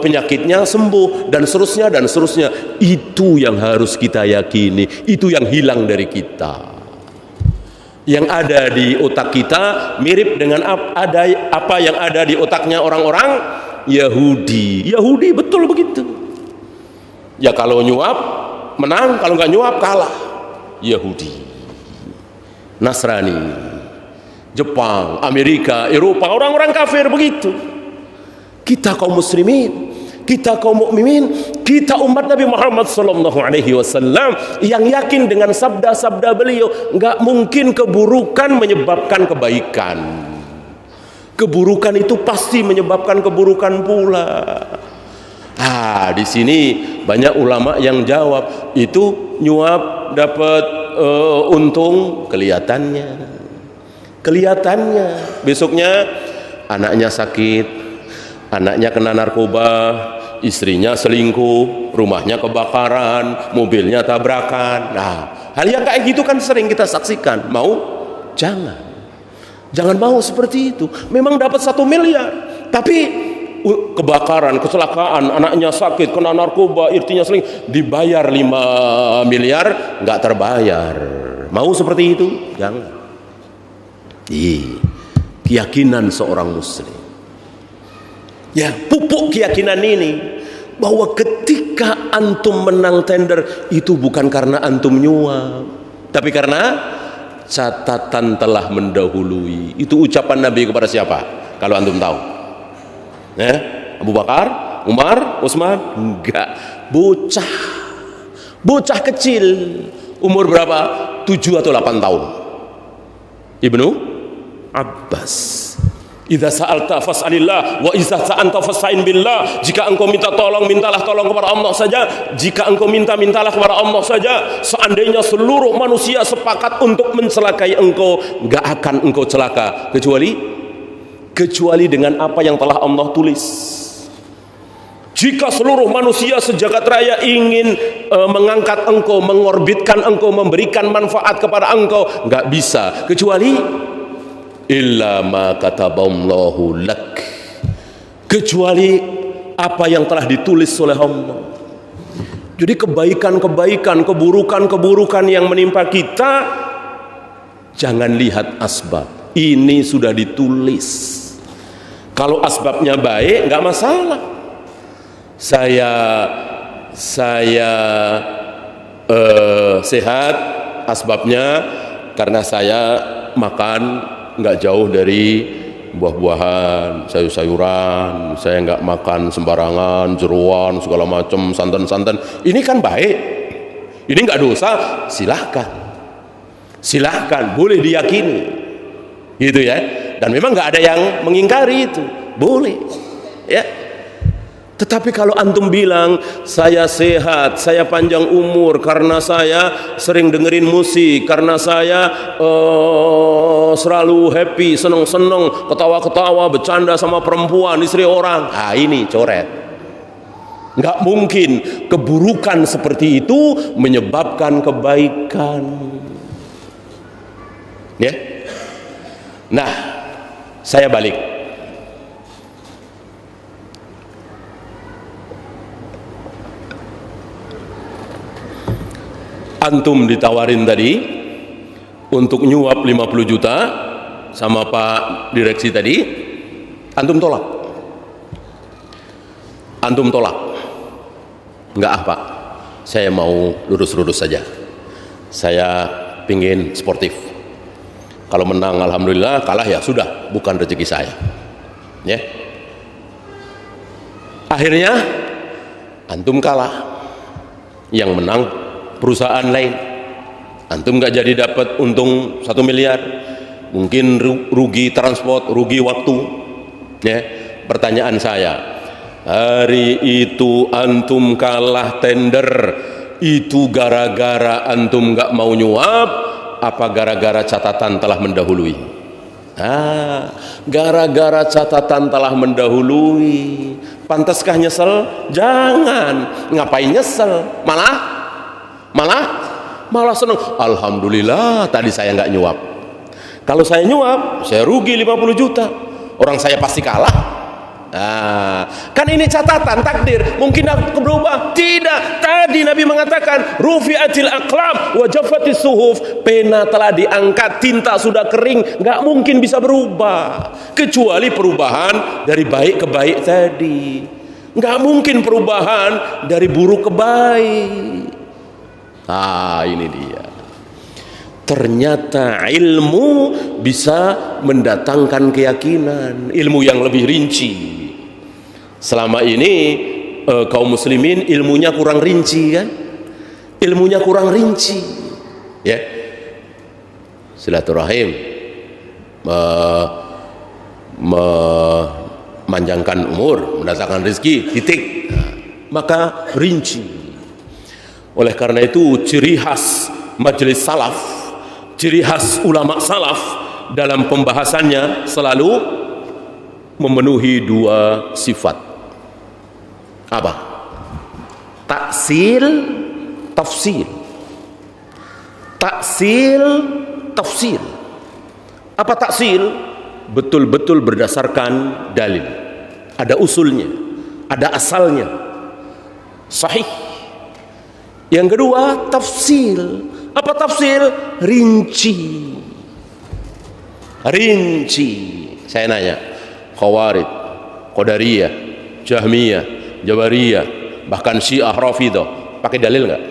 Penyakitnya sembuh, dan seterusnya. Itu yang harus kita yakini. Itu yang hilang dari kita. Yang ada di otak kita mirip dengan apa yang ada di otaknya orang-orang Yahudi. Yahudi betul begitu. Ya kalau nyuap menang, kalau nggak nyuap kalah. Yahudi, Nasrani, Jepang, Amerika, Eropa, orang-orang kafir begitu. Kita kaum muslimin, kita kaum mukminin, kita umat Nabi Muhammad SAW yang yakin dengan sabda-sabda beliau, nggak mungkin keburukan menyebabkan kebaikan. Keburukan itu pasti menyebabkan keburukan pula. Di sini banyak ulama yang jawab, itu nyuap dapat untung, kelihatannya. Besoknya anaknya sakit, anaknya kena narkoba, istrinya selingkuh, rumahnya kebakaran, mobilnya tabrakan. Nah, hal yang kayak gitu kan sering kita saksikan. Mau? Jangan mau seperti itu. Memang dapat 1 miliar, tapi kebakaran, kecelakaan, anaknya sakit, kena narkoba, istrinya selingkuh, dibayar 5 miliar, nggak terbayar. Mau seperti itu? Jangan. Keyakinan seorang muslim. Ya, pupuk keyakinan ini bahwa ketika antum menang tender itu bukan karena antum nyuap, tapi karena catatan telah mendahului. Itu ucapan Nabi kepada siapa? Kalau antum tahu? Abu Bakar, Umar, Utsman? Enggak. Bocah kecil, umur berapa? 7 atau 8 tahun. Ibnu Abbas. Idza sa'alta fas'alillah wa idza sa'anta fas'in billah. Jika engkau minta tolong, mintalah tolong kepada Allah saja. Jika engkau minta, mintalah kepada Allah saja. Seandainya seluruh manusia sepakat untuk mencelakai engkau, enggak akan engkau celaka kecuali dengan apa yang telah Allah tulis. Jika seluruh manusia sejagat raya ingin mengangkat engkau, mengorbitkan engkau, memberikan manfaat kepada engkau, enggak bisa kecuali illa ma kataballahu lak, kecuali apa yang telah ditulis oleh Allah. Jadi kebaikan-kebaikan, keburukan-keburukan yang menimpa kita, jangan lihat asbab. Ini sudah ditulis. Kalau asbabnya baik, nggak masalah. Saya sehat, asbabnya karena saya makan nggak jauh dari buah-buahan, sayur-sayuran, saya nggak makan sembarangan, jeruan, segala macam, santan-santan. Ini kan baik, ini nggak dosa, silahkan, boleh diyakini, gitu ya. Dan memang nggak ada yang mengingkari itu, boleh, ya. Tetapi kalau antum bilang saya sehat, saya panjang umur karena saya sering dengerin musik, karena saya selalu happy, seneng-seneng, ketawa-ketawa, bercanda sama perempuan, istri orang, ini coret. Nggak mungkin keburukan seperti itu menyebabkan kebaikan, ya. Nah, saya balik. Antum ditawarin tadi untuk nyuap 50 juta sama Pak Direksi tadi, antum tolak. Enggak Pak, saya mau lurus-lurus saja, saya pingin sportif. Kalau menang alhamdulillah, kalah ya sudah, bukan rezeki saya, ya. Akhirnya antum kalah, yang menang perusahaan lain, antum nggak jadi dapat untung 1 miliar, mungkin rugi transport, rugi waktu, ya. Pertanyaan saya, hari itu antum kalah tender, itu gara-gara antum nggak mau nyuap, apa gara-gara catatan telah mendahului? Gara-gara catatan telah mendahului. Pantaskah nyesel? Jangan. Ngapain nyesel? Malah senang. Alhamdulillah tadi saya nggak nyuap. Kalau saya nyuap, saya rugi 50 juta. Orang saya pasti kalah. Kan ini catatan takdir. Mungkin aku berubah? Tidak. Tadi Nabi mengatakan rufi'atil aqlam wa jaffatis suhuf. Pena telah diangkat, tinta sudah kering, nggak mungkin bisa berubah kecuali perubahan dari baik ke baik tadi. Nggak mungkin perubahan dari buruk ke baik. Ini dia. Ternyata ilmu bisa mendatangkan keyakinan, ilmu yang lebih rinci. Selama ini kaum muslimin ilmunya kurang rinci, kan? Ilmunya kurang rinci, ya. Silaturahim, memanjangkan umur, mendatangkan rezeki, titik. Maka rinci. Oleh karena itu ciri khas majelis salaf, ciri khas ulama salaf dalam pembahasannya selalu memenuhi 2 sifat. Apa? Taksil, tafsil. Taksil, tafsil. Apa taksil? Betul-betul berdasarkan dalil. Ada usulnya, ada asalnya. Sahih. Yang kedua, tafsil. Apa tafsil? Rinci. Rinci. Saya nanya, Khawarij, Qadariyah, Jahmiyah, Jabariyah, bahkan Syiah, Rafidhah, pakai dalil nggak?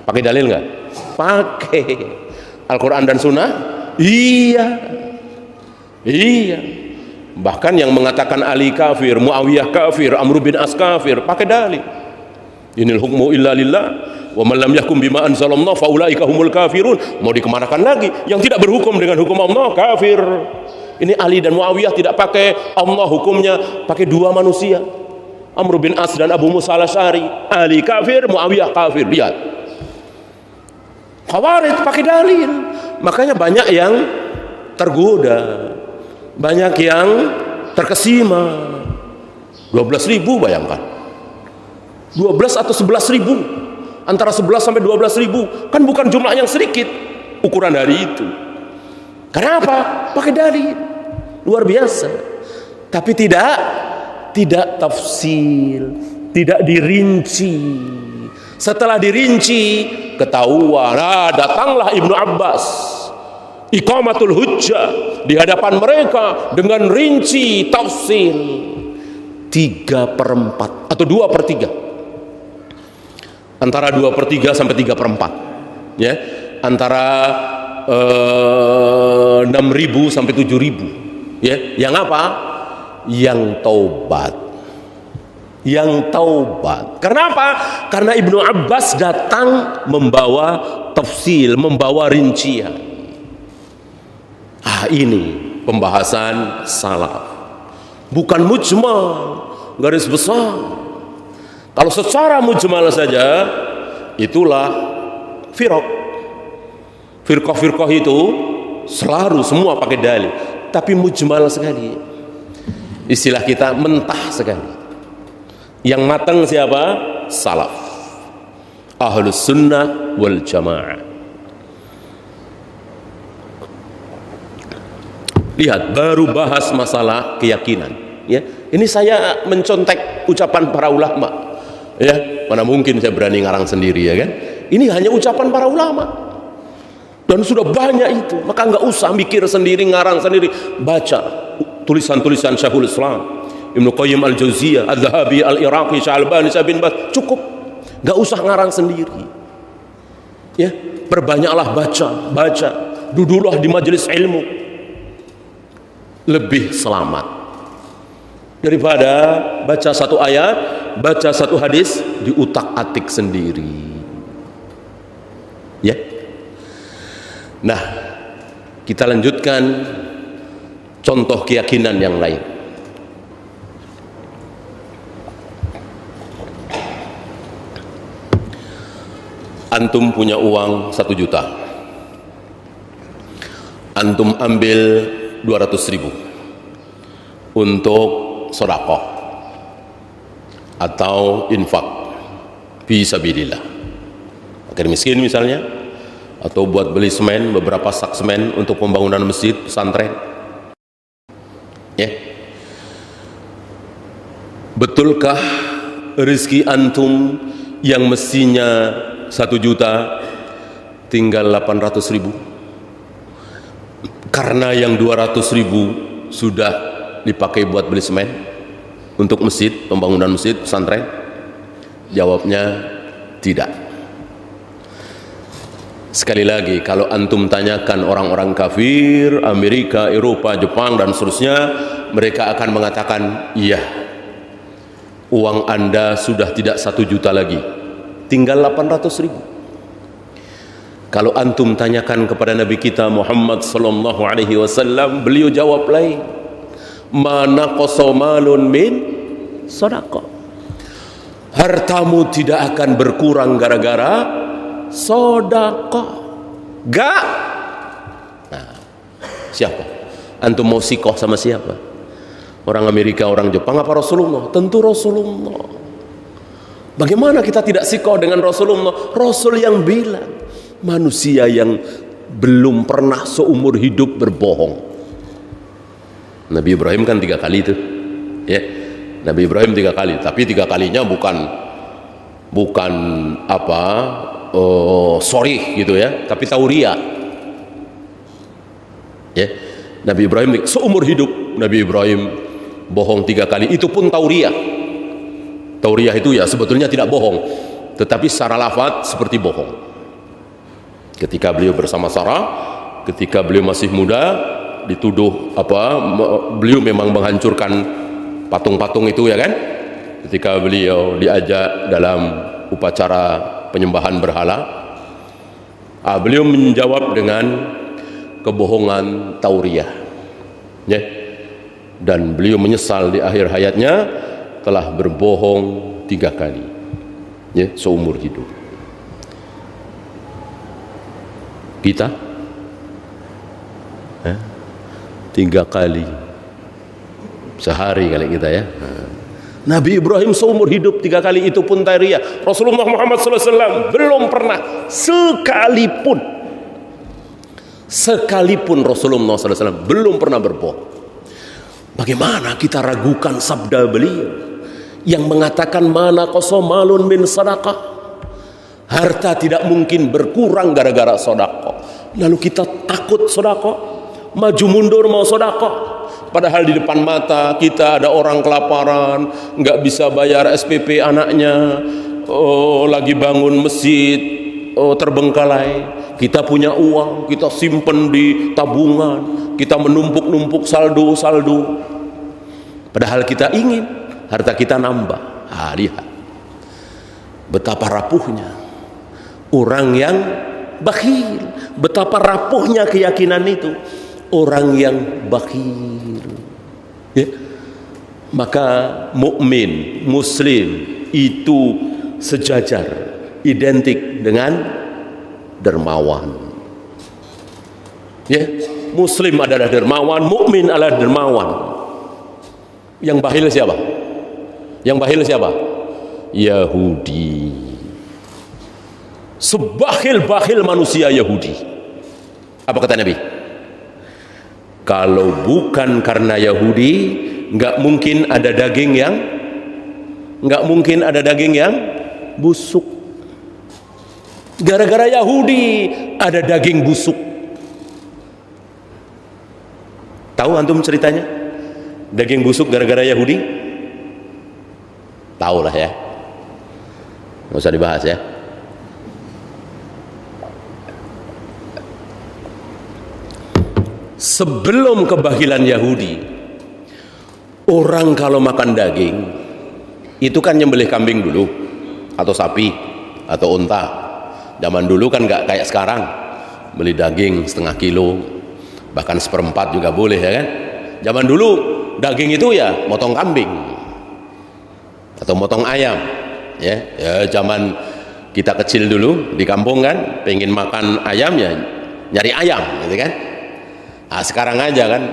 Pakai dalil nggak? Pakai. Al-Quran dan Sunnah? Iya. Iya. Bahkan yang mengatakan Ali kafir, Muawiyah kafir, Amr bin As kafir, pakai dalil. Inil hukmu illa lillah wa man lam yahkum bima anzalallah faulaika humul kafirun. Mau dikemanakan lagi? Yang tidak berhukum dengan hukum Allah kafir. Ini Ali dan Muawiyah tidak pakai Allah hukumnya, pakai dua manusia, Amr bin As dan Abu Musa al-Asy'ari. Ali kafir, Muawiyah kafir. Lihat, Khawarij pakai dalil. Makanya banyak yang tergoda, banyak yang terkesima. 12.000 bayangkan, 12 atau 11.000, antara 11 sampai 12.000, kan bukan jumlah yang sedikit ukuran hari itu. Kenapa? Pakai dalil, luar biasa. Tapi tidak tafsil, tidak dirinci. Setelah dirinci, ketahuan, datanglah Ibnu Abbas, iqamatul hujjah di hadapan mereka dengan rinci tafsil 3/4 atau 2/3, antara 2/3 sampai 3/4, ya, antara 6.000 sampai 7.000, ya. Yang apa? Yang taubat. Yang taubat. Karena apa? Karena Ibnu Abbas datang membawa tafsil, membawa rincian. Ini pembahasan salaf, bukan mujmal, garis besar. Kalau secara mujmal saja, itulah firqah itu selalu semua pakai dalil, tapi mujmal sekali. Istilah kita mentah sekali. Yang matang siapa? Salaf, Ahlus Sunnah wal Jamaah. Lihat, baru bahas masalah keyakinan, ya. Ini saya mencontek ucapan para ulama, ya. Mana mungkin saya berani ngarang sendiri, ya kan? Ini hanya ucapan para ulama, dan sudah banyak itu. Maka nggak usah mikir sendiri, ngarang sendiri. Baca tulisan-tulisan Syekhul Islam, Ibnu Qayyim al-Jauziyah, Al-Dhahabi, Al-Iraqi, Sya'albani, Syabin Bas, cukup. Nggak usah ngarang sendiri, ya. Perbanyaklah baca, duduklah di majelis ilmu, lebih selamat daripada baca satu ayat, baca satu hadis, diutak-atik sendiri, ya. Nah, kita lanjutkan contoh keyakinan yang lain. Antum punya uang 1 juta, antum ambil 200.000 untuk sedekah atau infak fi sabilillah, fakir miskin misalnya, atau buat beli semen, beberapa sak semen untuk pembangunan masjid, pesantren, ya. Betulkah rezeki antum yang mestinya 1 juta tinggal 800.000? Karena yang 200.000 sudah dipakai buat beli semen untuk masjid, pembangunan masjid, pesantren? Jawabnya tidak. Sekali lagi, kalau antum tanyakan orang-orang kafir, Amerika, Eropa, Jepang, dan seterusnya, mereka akan mengatakan, iya, uang anda sudah tidak 1 juta lagi, tinggal 800.000. Kalau antum tanyakan kepada Nabi kita Muhammad sallallahu alaihi wasallam, beliau jawab lain. Mana qasamalun min sedekah. Hartamu tidak akan berkurang gara-gara sedekah. Enggak. Nah, siapa? Antum mau sikoh sama siapa? Orang Amerika, orang Jepang, apa Rasulullah? Tentu Rasulullah. Bagaimana kita tidak sikoh dengan Rasulullah? Rasul yang bilang, manusia yang belum pernah seumur hidup berbohong. Nabi Ibrahim kan 3 kali itu, ya. Nabi Ibrahim 3 kali, tapi 3 kalinya bukan sorry gitu ya, tapi tauriah. Ya, Nabi Ibrahim seumur hidup Nabi Ibrahim bohong 3 kali, itu pun tauriah. Tauriah itu ya sebetulnya tidak bohong, tetapi secara lafaz seperti bohong. Ketika beliau bersama Sarah, ketika beliau masih muda, dituduh beliau memang menghancurkan patung-patung itu ya kan. Ketika beliau diajak dalam upacara penyembahan berhala, beliau menjawab dengan kebohongan tauriah, ya. Dan beliau menyesal di akhir hayatnya telah berbohong 3 kali, ya, seumur hidup. Kita 3 kali sehari kali kita ya. Nabi Ibrahim seumur hidup 3 kali, itu pun tauriah. Rasulullah Muhammad SAW belum pernah sekalipun Rasulullah SAW belum pernah berbohong. Bagaimana kita ragukan sabda beliau yang mengatakan mana qasamalun min sadaqah, harta tidak mungkin berkurang gara-gara sedekah. Lalu kita takut sedekah, maju mundur mau sedekah, padahal di depan mata kita ada orang kelaparan, nggak bisa bayar SPP anaknya, lagi bangun masjid, terbengkalai. Kita punya uang, kita simpen di tabungan, kita menumpuk-numpuk saldo, padahal kita ingin harta kita nambah. Lihat betapa rapuhnya orang yang bakhil, betapa rapuhnya keyakinan itu orang yang bakhil, ya. Maka mukmin muslim itu sejajar, identik dengan dermawan, ya. Muslim adalah dermawan, mukmin adalah dermawan. Yang bakhil siapa? Yang bakhil siapa? Yahudi. Sebakhil-bakhil manusia Yahudi. Apa kata Nabi? Kalau bukan karena Yahudi, nggak mungkin ada daging yang busuk. Gara-gara Yahudi ada daging busuk. Tahu antum ceritanya? Daging busuk gara-gara Yahudi? Tahu lah ya, nggak usah dibahas ya. Sebelum kebakhilan Yahudi, orang kalau makan daging itu kan nyembelih kambing dulu, atau sapi, atau unta. Zaman dulu kan nggak kayak sekarang, beli daging setengah kilo, bahkan 1/4 juga boleh ya kan. Zaman dulu daging itu ya motong kambing atau motong ayam, ya. Zaman kita kecil dulu di kampung kan, pengen makan ayam ya nyari ayam gitu kan. Sekarang aja kan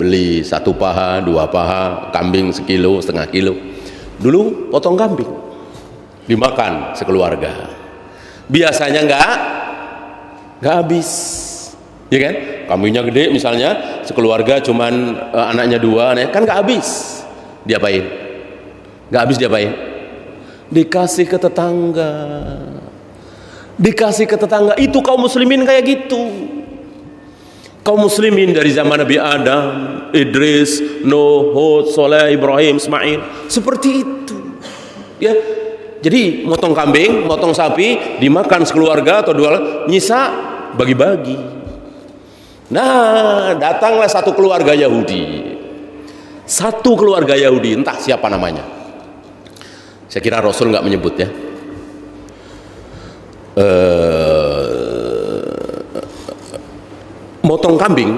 beli 1 paha 2 paha kambing, 1 kilo, setengah kilo. Dulu potong kambing dimakan sekeluarga, biasanya nggak habis, ya kan. Kambingnya gede misalnya, sekeluarga cuman anaknya 2, kan nggak habis. Diapain? Nggak habis diapain? Dikasih ke tetangga. Itu kaum muslimin kayak gitu. Kaum muslimin dari zaman Nabi Adam, Idris, Nuh, Hud, Saleh, Ibrahim, Ismail, seperti itu, ya. Jadi motong kambing, motong sapi, dimakan sekeluarga atau 2, nyisa bagi-bagi. Nah, datanglah satu keluarga Yahudi, entah siapa namanya. Saya kira Rasul nggak menyebut ya. Motong kambing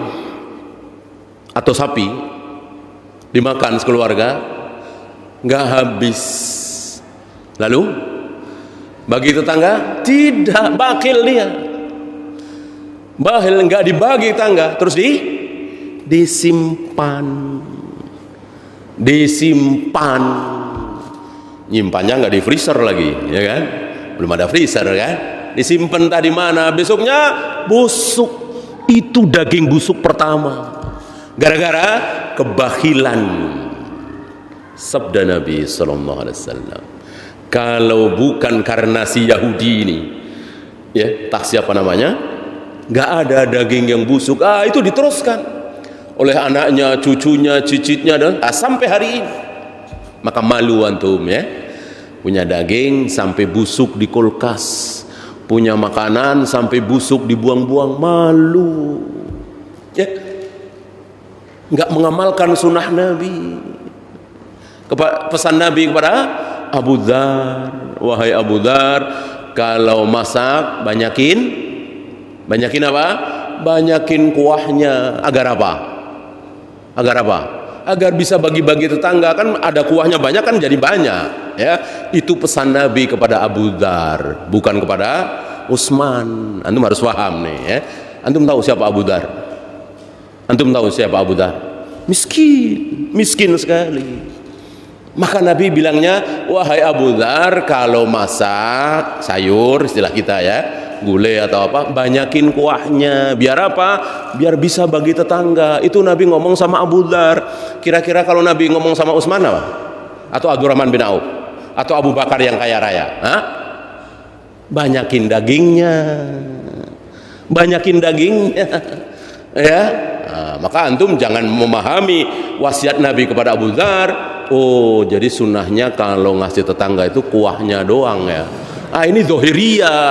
atau sapi dimakan sekeluarga, nggak habis. Lalu bagi tetangga, tidak, bakhil dia. Bakhil, nggak dibagi tetangga, terus disimpan. Nyimpannya nggak di freezer lagi, ya kan? Belum ada freezer kan? Disimpan tadi mana? Besoknya busuk. Itu daging busuk pertama. Gara-gara kebahilan. Sabda Nabi sallallahu alaihi wasallam, kalau bukan karena si Yahudi ini, ya, tak siapa namanya, nggak ada daging yang busuk. Itu diteruskan oleh anaknya, cucunya, cicitnya, dan sampai hari ini. Maka malu antum, ya, punya daging sampai busuk di kulkas, punya makanan sampai busuk dibuang-buang, malu, ya, nggak mengamalkan sunnah Nabi. Pesan Nabi kepada Abu Dzar, wahai Abu Dzar, kalau masak banyakin apa? Banyakin kuahnya. Agar apa? Agar bisa bagi-bagi tetangga, kan ada kuahnya banyak kan jadi banyak, ya. Itu pesan Nabi kepada Abu Dzar, bukan kepada Utsman. Antum harus paham nih, ya. Antum tahu siapa Abu Dzar? Miskin sekali. Maka Nabi bilangnya, wahai Abu Dzar, kalau masak sayur, istilah kita, ya, gulai atau apa, banyakin kuahnya. Biar apa? Biar bisa bagi tetangga. Itu Nabi ngomong sama Abu Dzar. Kira-kira kalau Nabi ngomong sama Utsman apa? Atau Abdurrahman bin Auf? Atau Abu Bakar yang kaya raya? Banyakin dagingnya. Ya. Maka antum jangan memahami wasiat Nabi kepada Abu Dzar, jadi sunnahnya kalau ngasih tetangga itu kuahnya doang, ya. Ini Dzahiriyah,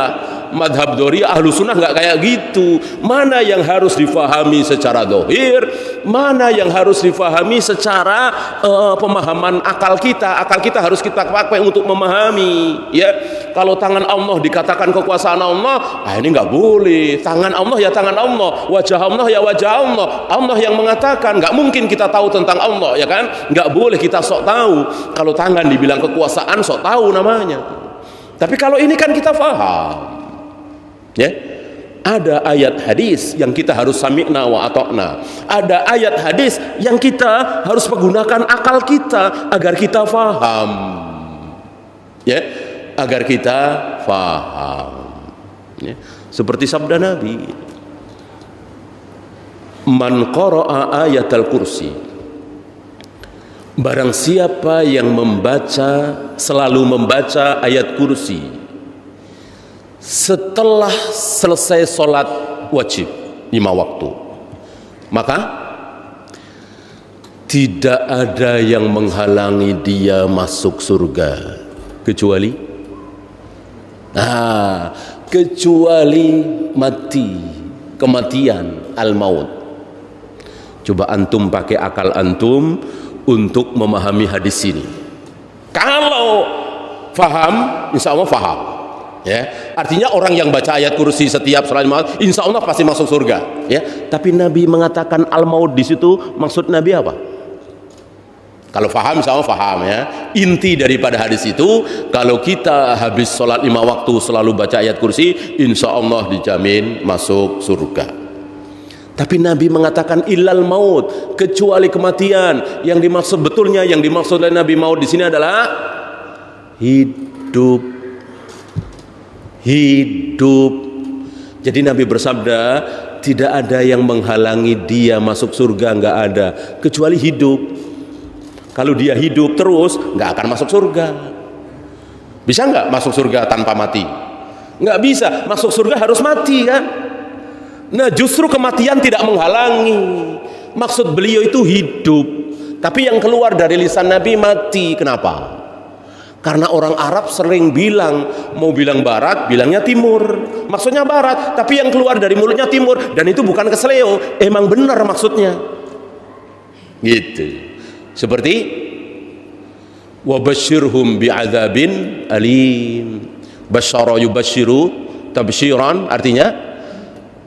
madhab Dzahiriyah. Ahlu sunnah nggak kayak gitu. Mana yang harus difahami secara dzahir, mana yang harus difahami secara pemahaman akal kita. Akal kita harus kita pakai untuk memahami, ya. Kalau tangan Allah dikatakan kekuasaan Allah, ini nggak boleh. Tangan Allah ya tangan Allah, wajah Allah ya wajah Allah. Allah yang mengatakan, nggak mungkin kita tahu tentang Allah, ya kan? Nggak boleh kita sok tahu. Kalau tangan dibilang kekuasaan, sok tahu namanya. Tapi kalau ini kan kita faham, ya. Ada ayat hadis yang kita harus sami'na wa ata'na. Ada ayat hadis yang kita harus menggunakan akal kita agar kita faham, ya, agar kita faham, ya. Seperti sabda Nabi, man qara'a ayatal kursi, barang siapa yang selalu membaca ayat kursi setelah selesai sholat wajib 5 waktu, maka tidak ada yang menghalangi dia masuk surga kecuali kematian, al-maut. Coba antum pakai akal antum untuk memahami hadis ini. Kalau faham, insya Allah faham, ya. Artinya orang yang baca ayat kursi setiap salat malam, insya Allah pasti masuk surga, ya. Tapi Nabi mengatakan al-maut di situ, maksud Nabi apa? Kalau faham, insya Allah faham, ya. Inti daripada hadis itu, kalau kita habis sholat 5 waktu selalu baca ayat kursi, insya Allah dijamin masuk surga. Tapi Nabi mengatakan illal maut, kecuali kematian. Yang dimaksud betulnya, yang dimaksud oleh Nabi maut di sini adalah hidup. Jadi Nabi bersabda, tidak ada yang menghalangi dia masuk surga, nggak ada, kecuali hidup. Kalau dia hidup terus, nggak akan masuk surga. Bisa nggak masuk surga tanpa mati? Nggak bisa. Masuk surga harus mati, kan? Nah, justru kematian tidak menghalangi. Maksud beliau itu hidup, tapi yang keluar dari lisan Nabi mati. Kenapa? Karena orang Arab sering bilang, mau bilang barat, bilangnya timur. Maksudnya barat, tapi yang keluar dari mulutnya timur. Dan itu bukan keseleo, emang benar maksudnya. Gitu. Seperti wabashirhum bi'adzabin alim. Basyara yubashiru tabsyiran, artinya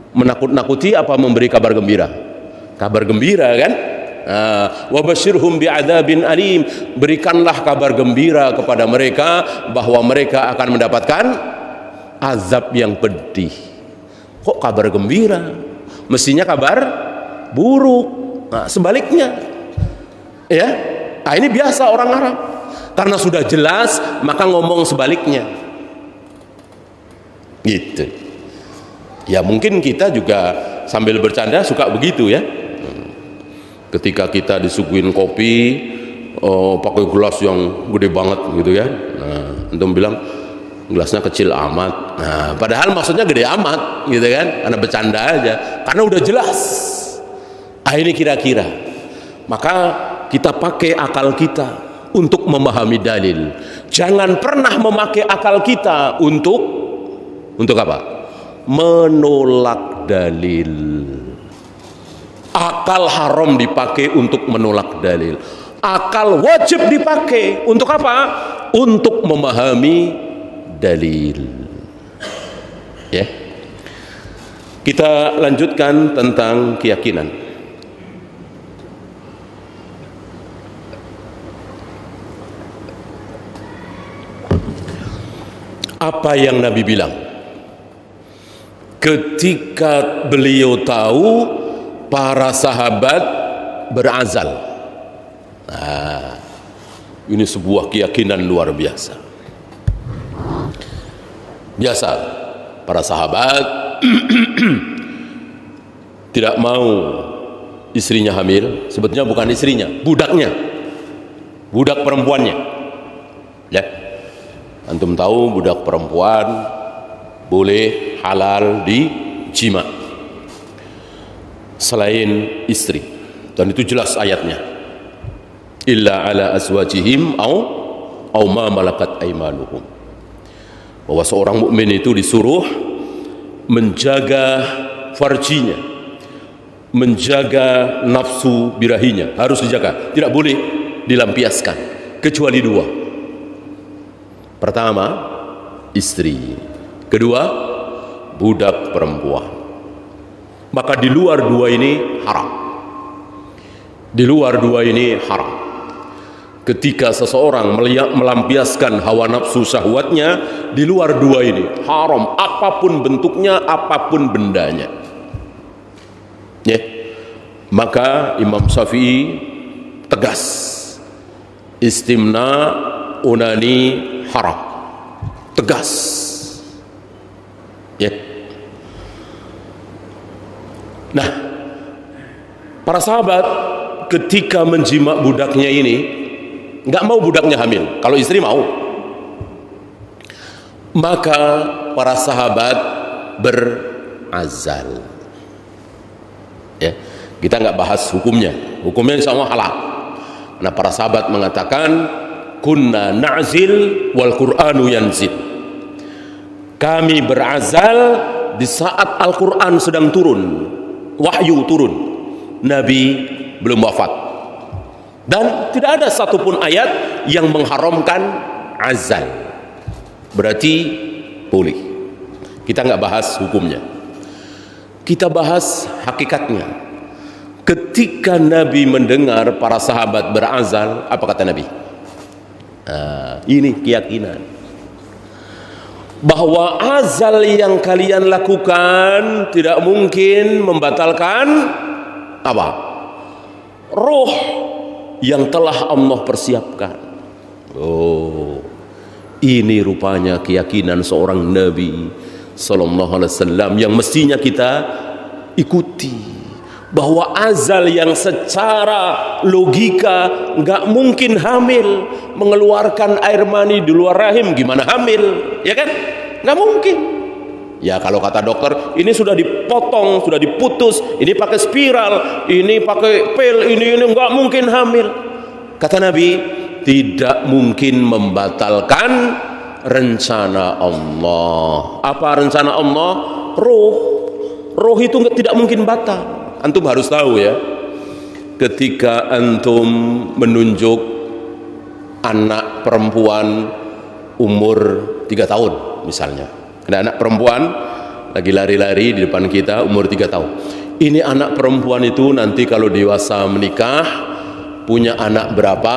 menakut-nakuti apa memberi kabar gembira? Kabar gembira, kan? Wabashirhum bi'adzabin alim, berikanlah kabar gembira kepada mereka bahwa mereka akan mendapatkan azab yang pedih. Kok kabar gembira? Mestinya kabar buruk. Sebaliknya, ya. Ini biasa orang Arab. Karena sudah jelas, maka ngomong sebaliknya. Gitu. Ya mungkin kita juga sambil bercanda suka begitu ya. Ketika kita disuguhin kopi, pakai gelas yang gede banget gitu ya. Nah, antum bilang gelasnya kecil amat. Nah, padahal maksudnya gede amat gitu kan, karena bercanda aja. Karena udah jelas. Ini kira-kira. Maka kita pakai akal kita untuk memahami dalil. Jangan pernah memakai akal kita untuk apa? Menolak dalil. Akal haram dipakai untuk menolak dalil. Akal wajib dipakai untuk apa? Untuk memahami dalil. Ya. Kita lanjutkan tentang keyakinan. Apa yang Nabi bilang ketika beliau tahu para sahabat berazal? Nah, ini sebuah keyakinan luar biasa. Biasa para sahabat tidak mau istrinya hamil. Sebetulnya bukan istrinya, budaknya, budak perempuannya. Ya, antum tahu budak perempuan boleh halal dijima selain istri, dan itu jelas ayatnya. Illa ala azwajihim au ma malakat aimanuhum. Bahwa seorang mukmin itu disuruh menjaga farjinya, menjaga nafsu birahinya, harus dijaga, tidak boleh dilampiaskan kecuali dua. Pertama, istri. Kedua, budak perempuan. Maka di luar dua ini haram. Di luar dua ini haram. Ketika seseorang melampiaskan hawa nafsu syahwatnya di luar dua ini haram, apapun bentuknya, apapun bendanya. Ya. Maka Imam Syafi'i tegas, istimna unani haram, tegas. Ya. Nah, para sahabat ketika menjima budaknya ini, nggak mau budaknya hamil. Kalau istri mau, maka para sahabat berazal. Ya, kita nggak bahas hukumnya. Hukumnya insya Allah halal. Nah, para sahabat mengatakan, kunna na'zil wal Qur'anu yanzil. Kami berazal di saat Al-Quran sedang turun, wahyu turun, Nabi belum wafat, dan tidak ada satupun ayat yang mengharamkan azal. Berarti boleh. Kita nggak bahas hukumnya, kita bahas hakikatnya. Ketika Nabi mendengar para sahabat berazal, apa kata Nabi? Ini keyakinan bahwa azal yang kalian lakukan tidak mungkin membatalkan apa? Ruh yang telah Allah persiapkan. Oh, ini rupanya keyakinan seorang Nabi sallallahu alaihi wasallam yang mestinya kita ikuti. Bahwa azal yang secara logika nggak mungkin hamil, mengeluarkan air mani di luar rahim, gimana hamil, ya kan? Nggak mungkin. Ya kalau kata dokter, ini sudah dipotong, sudah diputus, ini pakai spiral, ini pakai pil, ini nggak mungkin hamil. Kata Nabi, tidak mungkin membatalkan rencana Allah. Apa rencana Allah? Roh itu tidak mungkin batal. Antum harus tahu ya, ketika antum menunjuk anak perempuan umur 3 tahun misalnya, ada anak perempuan lagi lari-lari di depan kita umur 3 tahun. Ini anak perempuan itu nanti kalau dewasa menikah punya anak berapa,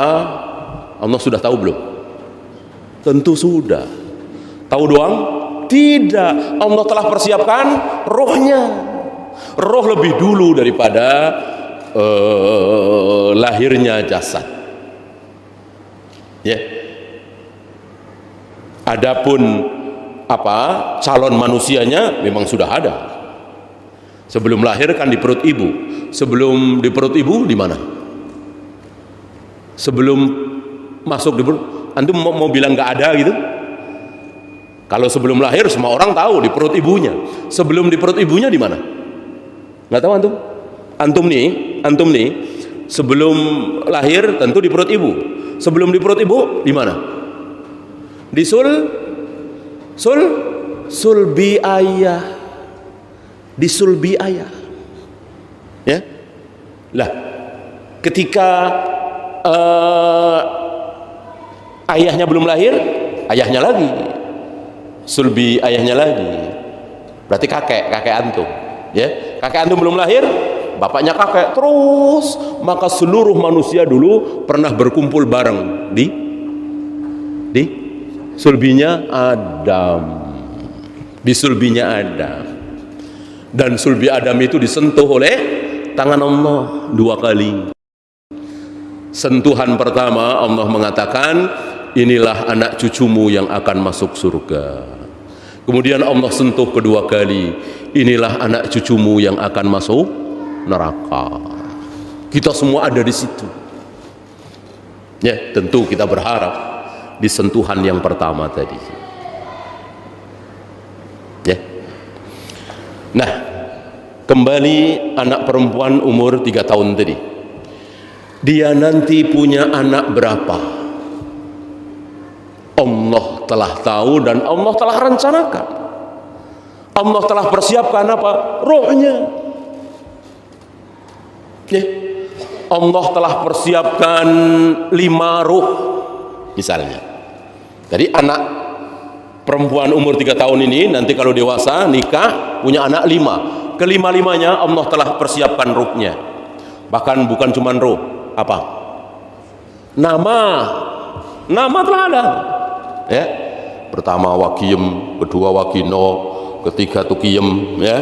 Allah sudah tahu belum? Tentu sudah. Tahu doang? Tidak. Allah telah persiapkan rohnya. Roh lebih dulu daripada lahirnya jasad. Ya. Adapun calon manusianya memang sudah ada. Sebelum lahir kan di perut ibu. Sebelum di perut ibu di mana? Sebelum masuk di perut, antum mau bilang nggak ada gitu? Kalau sebelum lahir semua orang tahu di perut ibunya. Sebelum di perut ibunya di mana? Nggak tahu antum? Antum nih sebelum lahir tentu di perut ibu. Sebelum di perut ibu di mana? Di sulbi ayah. Di sulbi ayah. Ya. Lah, ketika ayahnya belum lahir, ayahnya lagi. Sulbi ayahnya lagi. Berarti kakek antum. Ya, kakek antum belum lahir, bapaknya kakek terus, maka seluruh manusia dulu pernah berkumpul bareng di sulbinya Adam. Di sulbinya Adam. Dan sulbi Adam itu disentuh oleh tangan Allah 2 kali. Sentuhan pertama Allah mengatakan, inilah anak cucumu yang akan masuk surga. Kemudian Allah sentuh kedua kali, inilah anak cucumu yang akan masuk neraka. Kita semua ada di situ. Ya, tentu kita berharap di sentuhan yang pertama tadi. Ya. Nah, kembali anak perempuan umur 3 tahun tadi. Dia nanti punya anak berapa? Allah telah tahu dan Allah telah rencanakan. Allah telah persiapkan apa? Rohnya. Ya. Allah telah persiapkan 5 ruh. Misalnya. Jadi anak perempuan umur 3 tahun ini nanti kalau dewasa nikah punya anak 5. Kelima-limanya Allah telah persiapkan ruhnya. Bahkan bukan cuma ruh, nama telah ada. Ya. Pertama Wakiem, kedua Wakino, ketiga Tukiem, ya.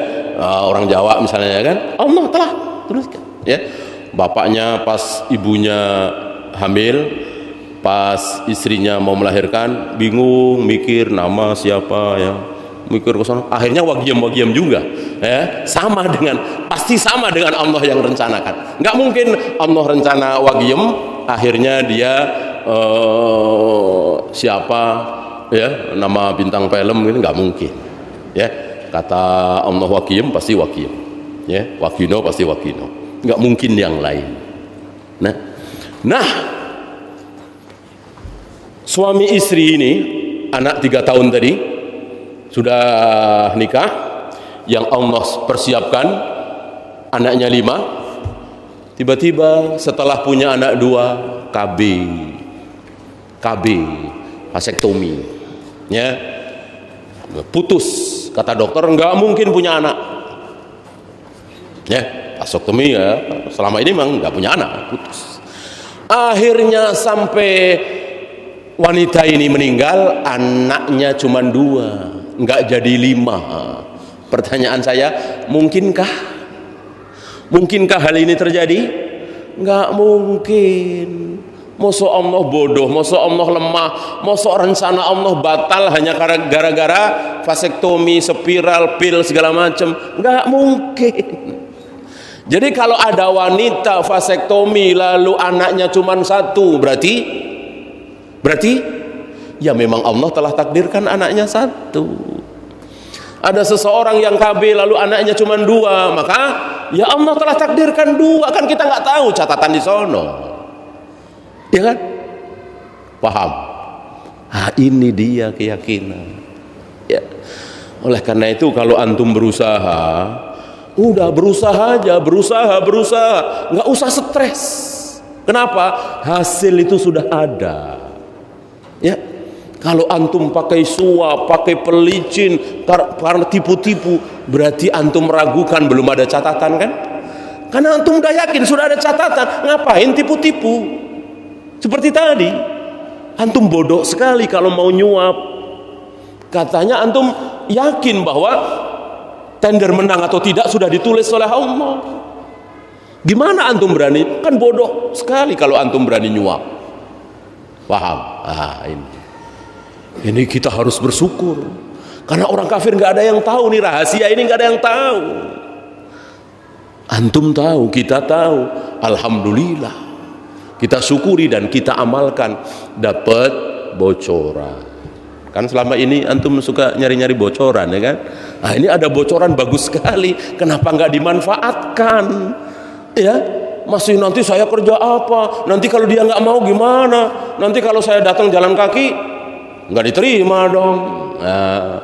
Orang Jawa misalnya kan. Allah telah teruskan, ya. Bapaknya pas ibunya hamil, pas istrinya mau melahirkan, bingung mikir nama siapa, ya. Mikir ke sana, akhirnya Wakiem juga, ya. Pasti sama dengan Allah yang rencanakan. Nggak mungkin Allah rencana Wakiem, akhirnya dia siapa, ya, nama bintang film ini nggak mungkin, ya. Kata Allah Wakiem pasti Wakiem, ya. Wakino pasti Wakino, nggak mungkin yang lain. Nah, suami istri ini anak 3 tahun tadi sudah nikah, yang Allah persiapkan anaknya 5. Tiba-tiba setelah punya anak 2, KB, vasektomi, ya, putus. Kata dokter nggak mungkin punya anak, ya. Vasektomi, ya, selama ini memang nggak punya anak, putus. Akhirnya sampai wanita ini meninggal, anaknya cuma 2, nggak jadi 5. Pertanyaan saya, mungkinkah hal ini terjadi? Nggak mungkin. Masa Allah bodoh, masa Allah lemah, masa rencana Allah batal hanya gara-gara vasektomi, spiral, pil segala macam? Nggak mungkin. Jadi kalau ada wanita vasektomi lalu anaknya cuma 1, berarti ya memang Allah telah takdirkan anaknya 1. Ada seseorang yang KB lalu anaknya cuma 2, maka ya Allah telah takdirkan 2, kan kita nggak tahu catatan di sono, ya kan? Paham? Ini dia keyakinan, ya. Oleh karena itu kalau antum berusaha, udah berusaha aja, berusaha, nggak usah stres. Kenapa? Hasil itu sudah ada, ya. Kalau antum pakai suap, pakai pelicin, karena tipu-tipu, berarti antum meragukan belum ada catatan, kan? Karena antum udah yakin sudah ada catatan, ngapain tipu-tipu? Seperti tadi, antum bodoh sekali kalau mau nyuap. Katanya antum yakin bahwa tender menang atau tidak sudah ditulis oleh Allah. Gimana antum berani? Kan bodoh sekali kalau antum berani nyuap. Paham? Ini. Ini kita harus bersyukur, karena orang kafir nggak ada yang tahu nih rahasia ini, nggak ada yang tahu. Antum tahu, kita tahu, alhamdulillah, kita syukuri dan kita amalkan. Dapat bocoran, kan selama ini antum suka nyari-nyari bocoran, ya kan? Nah, ini ada bocoran bagus sekali, kenapa nggak dimanfaatkan? Ya, masih nanti saya kerja apa, nanti kalau dia nggak mau gimana, nanti kalau saya datang jalan kaki nggak diterima dong. Nah,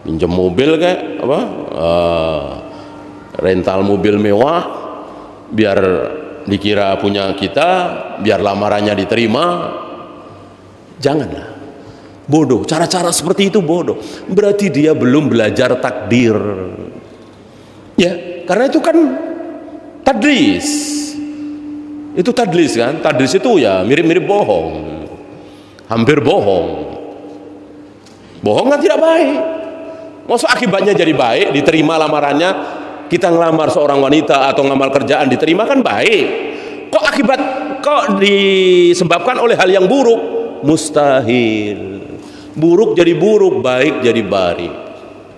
pinjam mobil kayak apa, rental mobil mewah biar dikira punya kita, biar lamarannya diterima. Janganlah, bodoh. Cara-cara seperti itu bodoh. Berarti dia belum belajar takdir. Ya, karena itu kan tadlis. Itu tadlis kan? Tadlis itu ya mirip-mirip bohong. Hampir bohong. Bohong kan tidak baik. Maksud akibatnya jadi baik, diterima lamarannya. Kita ngelamar seorang wanita atau ngelamar kerjaan diterima kan baik. Kok disebabkan oleh hal yang buruk? Mustahil. Buruk jadi buruk, baik jadi baik.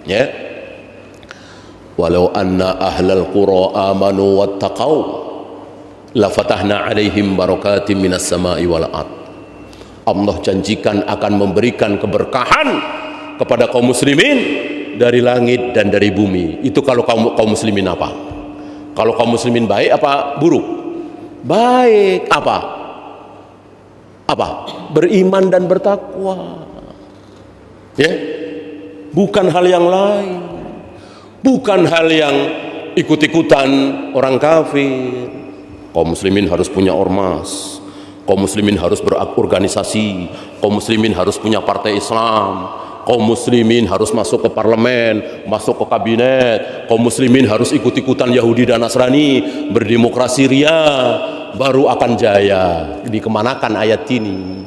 Ya. Walau anna ahlal qura amanu wattaqau la fatahna alaihim barakatim minas sama'i wal ard. Allah janjikan akan memberikan keberkahan kepada kaum muslimin dari langit dan dari bumi. Itu kalau kaum muslimin apa? Kalau kaum muslimin baik apa buruk? Baik. Apa? Beriman dan bertakwa. Ya, bukan hal yang lain, bukan hal yang ikut-ikutan orang kafir. Kaum muslimin harus punya ormas, kaum muslimin harus berorganisasi, kaum muslimin harus punya partai Islam, kaum muslimin harus masuk ke parlemen, masuk ke kabinet, kaum muslimin harus ikut-ikutan Yahudi dan Nasrani, berdemokrasi ria, baru akan jaya. Dikemanakan ayat ini?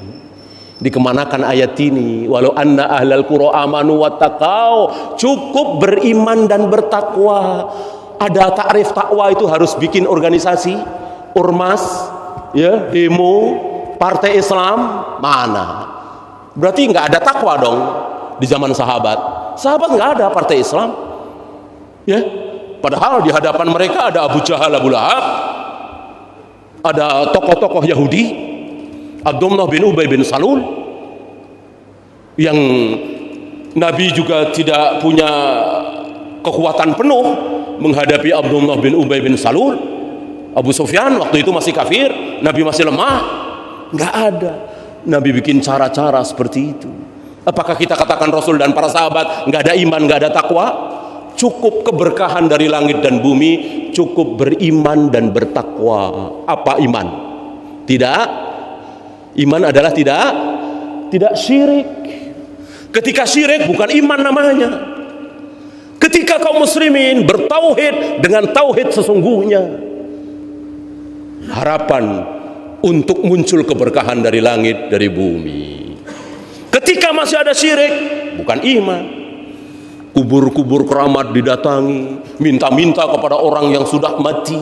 Dikemanakan ayat ini? Walau anna ahlal qura amanu wattaqau, cukup beriman dan bertakwa. Ada takrif takwa itu harus bikin organisasi, ormas, ya, demo, partai Islam, mana? Berarti nggak ada takwa dong di zaman sahabat. Sahabat nggak ada partai Islam, ya. Padahal di hadapan mereka ada Abu Jahal, Abu Lahab, ada tokoh-tokoh Yahudi, Abdullah bin Ubay bin Salul, yang Nabi juga tidak punya kekuatan penuh menghadapi Abdullah bin Ubay bin Salul. Abu Sufyan waktu itu masih kafir, Nabi masih lemah. Nggak ada. Nabi bikin cara-cara seperti itu. Apakah kita katakan Rasul dan para sahabat nggak ada iman, nggak ada takwa? Cukup keberkahan dari langit dan bumi, cukup beriman dan bertakwa. Apa iman? Tidak. Iman adalah tidak syirik. Ketika syirik bukan iman namanya. Ketika kaum muslimin bertauhid dengan tauhid sesungguhnya, harapan untuk muncul keberkahan dari langit, dari bumi. Ketika masih ada syirik, bukan iman. Kubur-kubur keramat didatangi, minta-minta kepada orang yang sudah mati,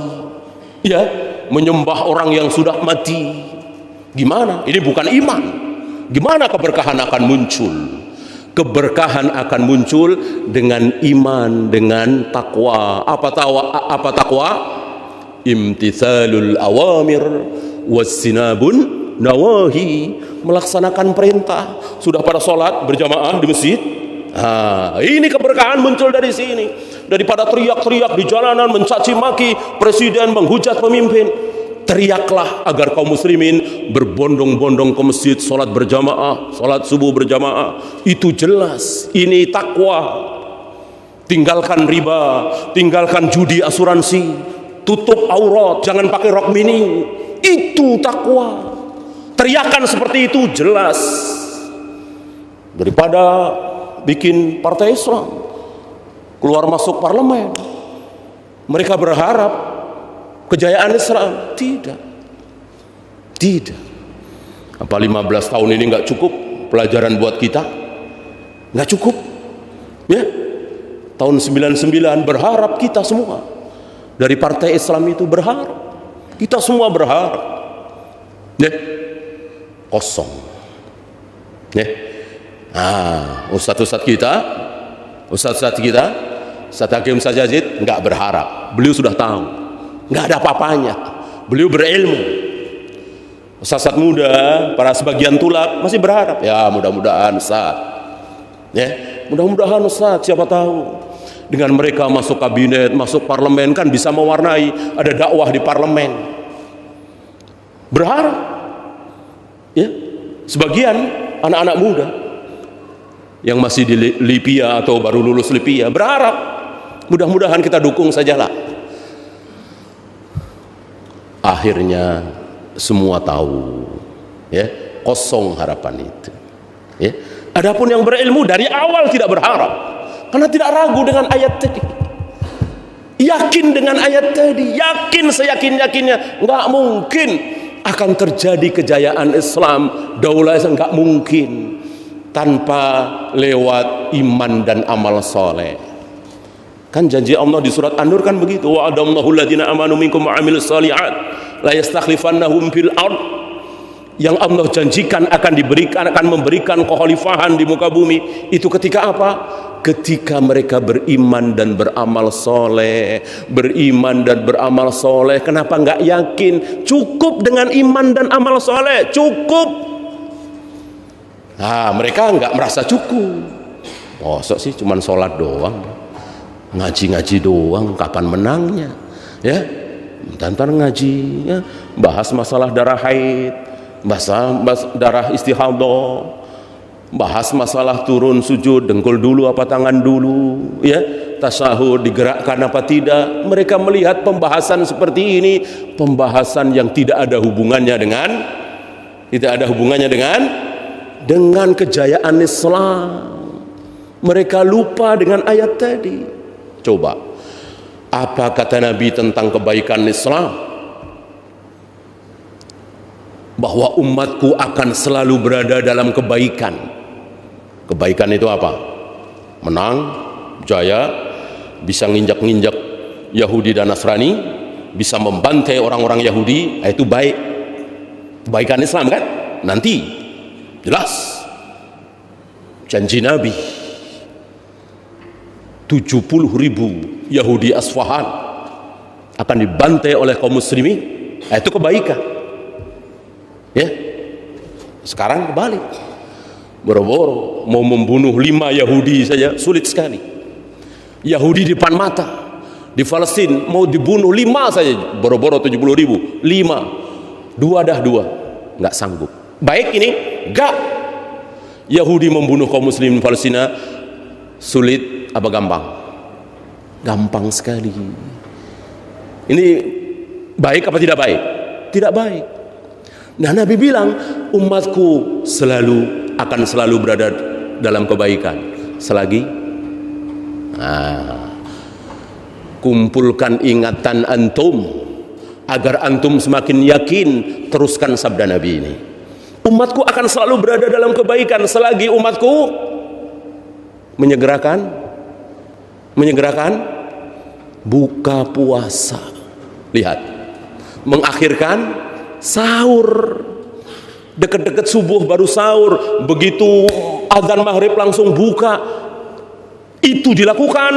ya, menyembah orang yang sudah mati. Gimana? Ini bukan iman. Gimana keberkahan akan muncul? Keberkahan akan muncul dengan iman, dengan takwa. Apa takwa? Imtithalul awamir wassinabun nawahi, melaksanakan perintah. Sudah pada sholat berjamaah di masjid, ini keberkahan muncul dari sini. Daripada teriak-teriak di jalanan, mencaci maki presiden, menghujat pemimpin, teriaklah agar kaum muslimin berbondong-bondong ke masjid, sholat berjamaah, sholat subuh berjamaah. Itu jelas, ini takwa. Tinggalkan riba, tinggalkan judi asuransi, tutup aurat, jangan pakai rok mini. Itu takwa. Teriakan seperti itu jelas. Daripada bikin partai Islam, keluar masuk parlemen, mereka berharap kejayaan Islam. Tidak. Apa 15 tahun ini nggak cukup pelajaran buat kita? Nggak cukup, ya. Tahun 99 berharap kita semua dari partai Islam itu berharap, kita semua berharap, ya, kosong, ya. Ustadz-ustadz kita, Ustadz Hakim Sajazid nggak berharap. Beliau sudah tahu, nggak ada apa-apanya. Beliau berilmu. Ustadz muda, para sebagian tulak masih berharap. Ya mudah-mudahan Ustadz, ya mudah-mudahan Ustadz, siapa tahu dengan mereka masuk kabinet, masuk parlemen kan bisa mewarnai, ada dakwah di parlemen. Berharap, ya sebagian anak-anak muda yang masih di Lipia atau baru lulus Lipia berharap, mudah-mudahan kita dukung sajalah. Akhirnya semua tahu, ya kosong harapan itu. Ya. Adapun yang berilmu dari awal tidak berharap, karena tidak ragu dengan ayat tadi, yakin dengan ayat tadi, yakin seyakin-yakinnya nggak mungkin akan terjadi kejayaan Islam, daulah Islam, nggak mungkin tanpa lewat iman dan amal soleh. Kan janji Allah di surat An-Nur kan begitu, wa'adallahu alladziina aamanu minkum wa 'amilus shalihat la yastakhlifannahum fil ard. Yang Allah janjikan akan memberikan kekhalifahan di muka bumi itu ketika apa? Ketika mereka beriman dan beramal soleh. Beriman dan beramal soleh. Kenapa nggak yakin? Cukup dengan iman dan amal soleh, cukup. Mereka nggak merasa cukup. Mosok sih cuman sholat doang, ngaji-ngaji doang, kapan menangnya? Ya, ntar ngaji, ya, bahas masalah darah haid, bahas darah istihadah, bahas masalah turun sujud, dengkul dulu apa tangan dulu, ya, tasyahud digerakkan apa tidak. Mereka melihat pembahasan seperti ini, pembahasan yang tidak ada hubungannya dengan kejayaan Islam. Mereka lupa dengan ayat tadi. Coba, apa kata Nabi tentang kebaikan Islam? Bahwa umatku akan selalu berada dalam kebaikan. Kebaikan itu apa? Menang, jaya, bisa nginjak-nginjak Yahudi dan Nasrani, bisa membantai orang-orang Yahudi, itu baik. Kebaikan Islam kan? Nanti jelas janji Nabi 70.000 Yahudi Asfahan akan dibantai oleh kaum muslimin, itu kebaikan. Ya, sekarang kebalik, boro-boro mau membunuh 5 Yahudi saja sulit sekali. Yahudi di depan mata di Palestina mau dibunuh 5 saja, boro-boro 70.000, 5, 2 nggak sanggup. Baik ini enggak. Yahudi membunuh kaum muslimin Palestina sulit apa gampang? Gampang sekali. Ini baik apa tidak baik? Tidak baik. Nah, Nabi bilang umatku akan selalu berada dalam kebaikan selagi kumpulkan ingatan antum agar antum semakin yakin, teruskan sabda Nabi ini. Umatku akan selalu berada dalam kebaikan selagi umatku menyegerakan buka puasa. Lihat, mengakhirkan sahur. Deket-deket subuh baru sahur, begitu azan maghrib langsung buka. Itu dilakukan,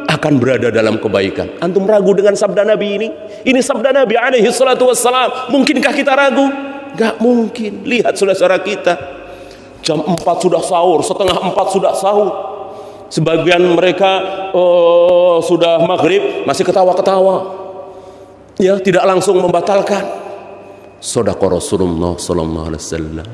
akan berada dalam kebaikan. Antum ragu dengan sabda Nabi ini? Ini sabda Nabi alaihi salatu wassalam. Mungkinkah kita ragu? Gak mungkin. Lihat saudara-saudara kita, jam 4 sudah sahur, setengah 4 sudah sahur. Sebagian mereka sudah maghrib masih ketawa-ketawa, ya, tidak langsung membatalkan. Shadaqa Rasulullah sallallahu alaihi wasallam.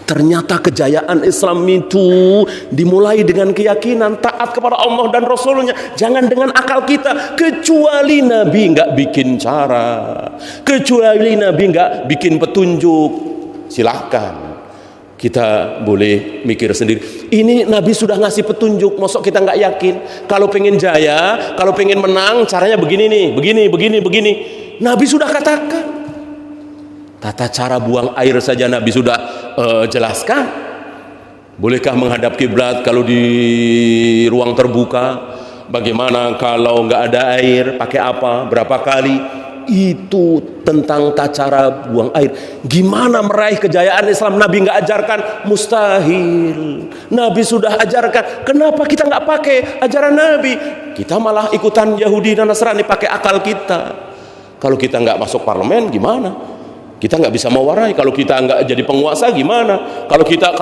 Ternyata kejayaan Islam itu dimulai dengan keyakinan taat kepada Allah dan Rasulnya, jangan dengan akal kita. Kecuali Nabi nggak bikin cara, kecuali Nabi nggak bikin petunjuk, silahkan kita boleh mikir sendiri. Ini Nabi sudah ngasih petunjuk, mosok kita nggak yakin? Kalau pengen jaya, kalau pengen menang, caranya begini nih, begini. Nabi sudah katakan. Tata cara buang air saja Nabi sudah jelaskan. Bolehkah menghadap kiblat kalau di ruang terbuka? Bagaimana kalau nggak ada air? Pakai apa? Berapa kali? itu tentang cara buang air. Gimana meraih kejayaan Islam? Nabi nggak ajarkan? Mustahil. Nabi sudah ajarkan. Kenapa kita nggak pakai ajaran Nabi? Kita malah ikutan Yahudi dan Nasrani, pakai akal kita. Kalau kita nggak masuk parlemen gimana? Kita nggak bisa mewarai. Kalau kita nggak jadi penguasa gimana? Kalau kita.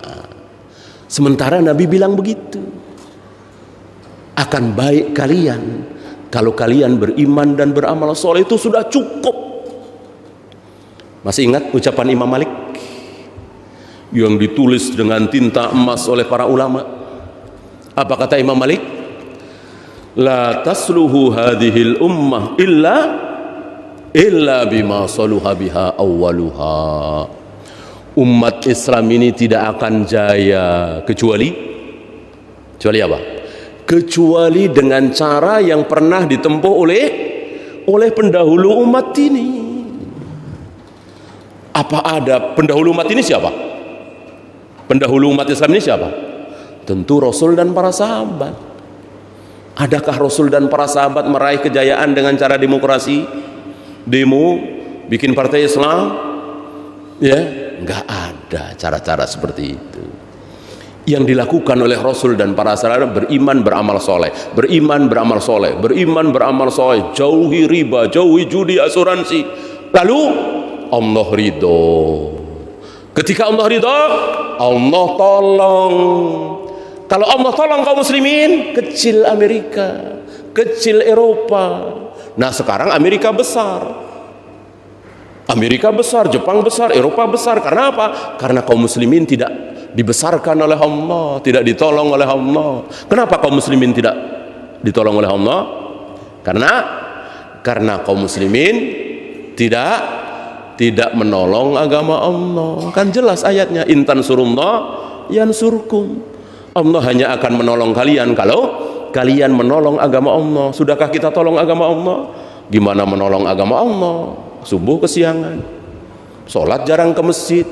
Nah, sementara Nabi bilang begitu. Akan baik kalian kalau kalian beriman dan beramal soleh, itu sudah cukup. Masih ingat ucapan Imam Malik yang ditulis dengan tinta emas oleh para ulama? Apa kata Imam Malik? La tasluhu hadhil ummah illa bima saluha biha awwaluha. Umat Islam ini tidak akan jaya kecuali apa? Kecuali dengan cara yang pernah ditempuh oleh pendahulu umat ini. Apa ada pendahulu umat ini siapa? Pendahulu umat Islam ini siapa? Tentu Rasul dan para sahabat. Adakah Rasul dan para sahabat meraih kejayaan dengan cara demokrasi? Demo, bikin partai Islam? Ya, enggak ada cara-cara seperti itu. Yang dilakukan oleh Rasul dan para sahabat beriman beramal soleh, jauhi riba, jauhi judi, asuransi. Lalu Allah ridho. Ketika Allah ridho, Allah tolong. Kalau Allah tolong kaum muslimin, kecil Amerika, kecil Eropa. Nah sekarang Amerika besar, Jepang besar, Eropa besar. Karena apa? Karena kaum muslimin tidak dibesarkan oleh Allah, tidak ditolong oleh Allah. Kenapa kaum muslimin tidak ditolong oleh Allah? Karena kaum muslimin tidak menolong agama Allah. Kan jelas ayatnya, intan surullah yansurkum. Allah hanya akan menolong kalian kalau kalian menolong agama Allah. Sudahkah kita tolong agama Allah? Gimana menolong agama Allah? Subuh kesiangan, sholat jarang ke masjid,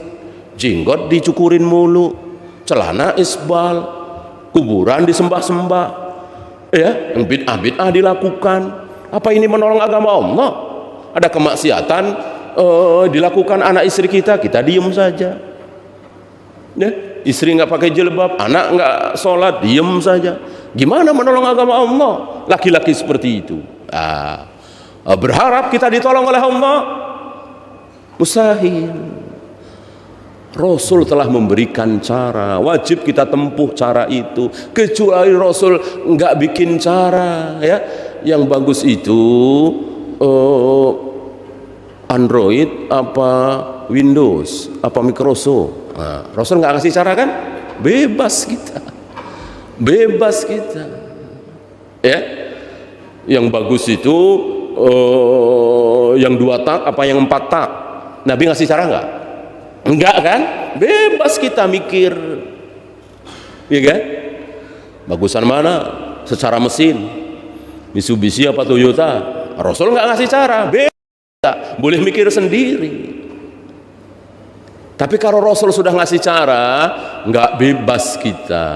jenggot dicukurin mulu, celana isbal, kuburan disembah-sembah, ya, yang bid'ah dilakukan. Apa ini menolong agama Allah? Ada kemaksiatan dilakukan anak istri kita diem saja, ya, istri nggak pakai jilbab, anak nggak sholat, diem saja. Gimana menolong agama Allah? Laki-laki seperti itu. Berharap kita ditolong oleh Allah? Mustahil. Rasul telah memberikan cara, wajib kita tempuh cara itu. Kecuali Rasul nggak bikin cara, ya. Yang bagus itu Android apa Windows apa Microsoft. Nah, Rasul nggak ngasih cara kan? Bebas kita, ya. Yang bagus itu yang 2 tak apa yang 4 tak. Nabi ngasih cara nggak? Enggak kan? Bebas kita mikir, ya kan? Bagusan mana secara mesin, Mitsubishi apa Toyota? Rasul nggak ngasih cara, bebas, boleh mikir sendiri. Tapi kalau Rasul sudah ngasih cara, nggak bebas kita.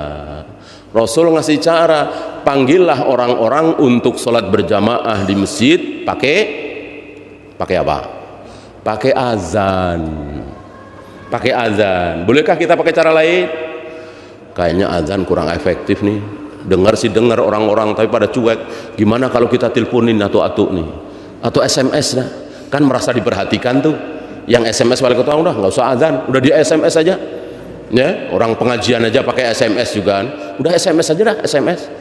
Rasul ngasih cara, panggillah orang-orang untuk sholat berjamaah di masjid pakai apa? Pakai azan. Bolehkah kita pakai cara lain? Kayaknya azan kurang efektif nih. Dengar orang-orang tapi pada cuek. Gimana kalau kita teleponin atu-atu nih, atau SMS dah? Kan merasa diperhatikan tuh. Yang SMS wali kota udah nggak usah azan, udah di SMS aja. Ya, orang pengajian aja pakai SMS juga kan. Udah SMS aja dah,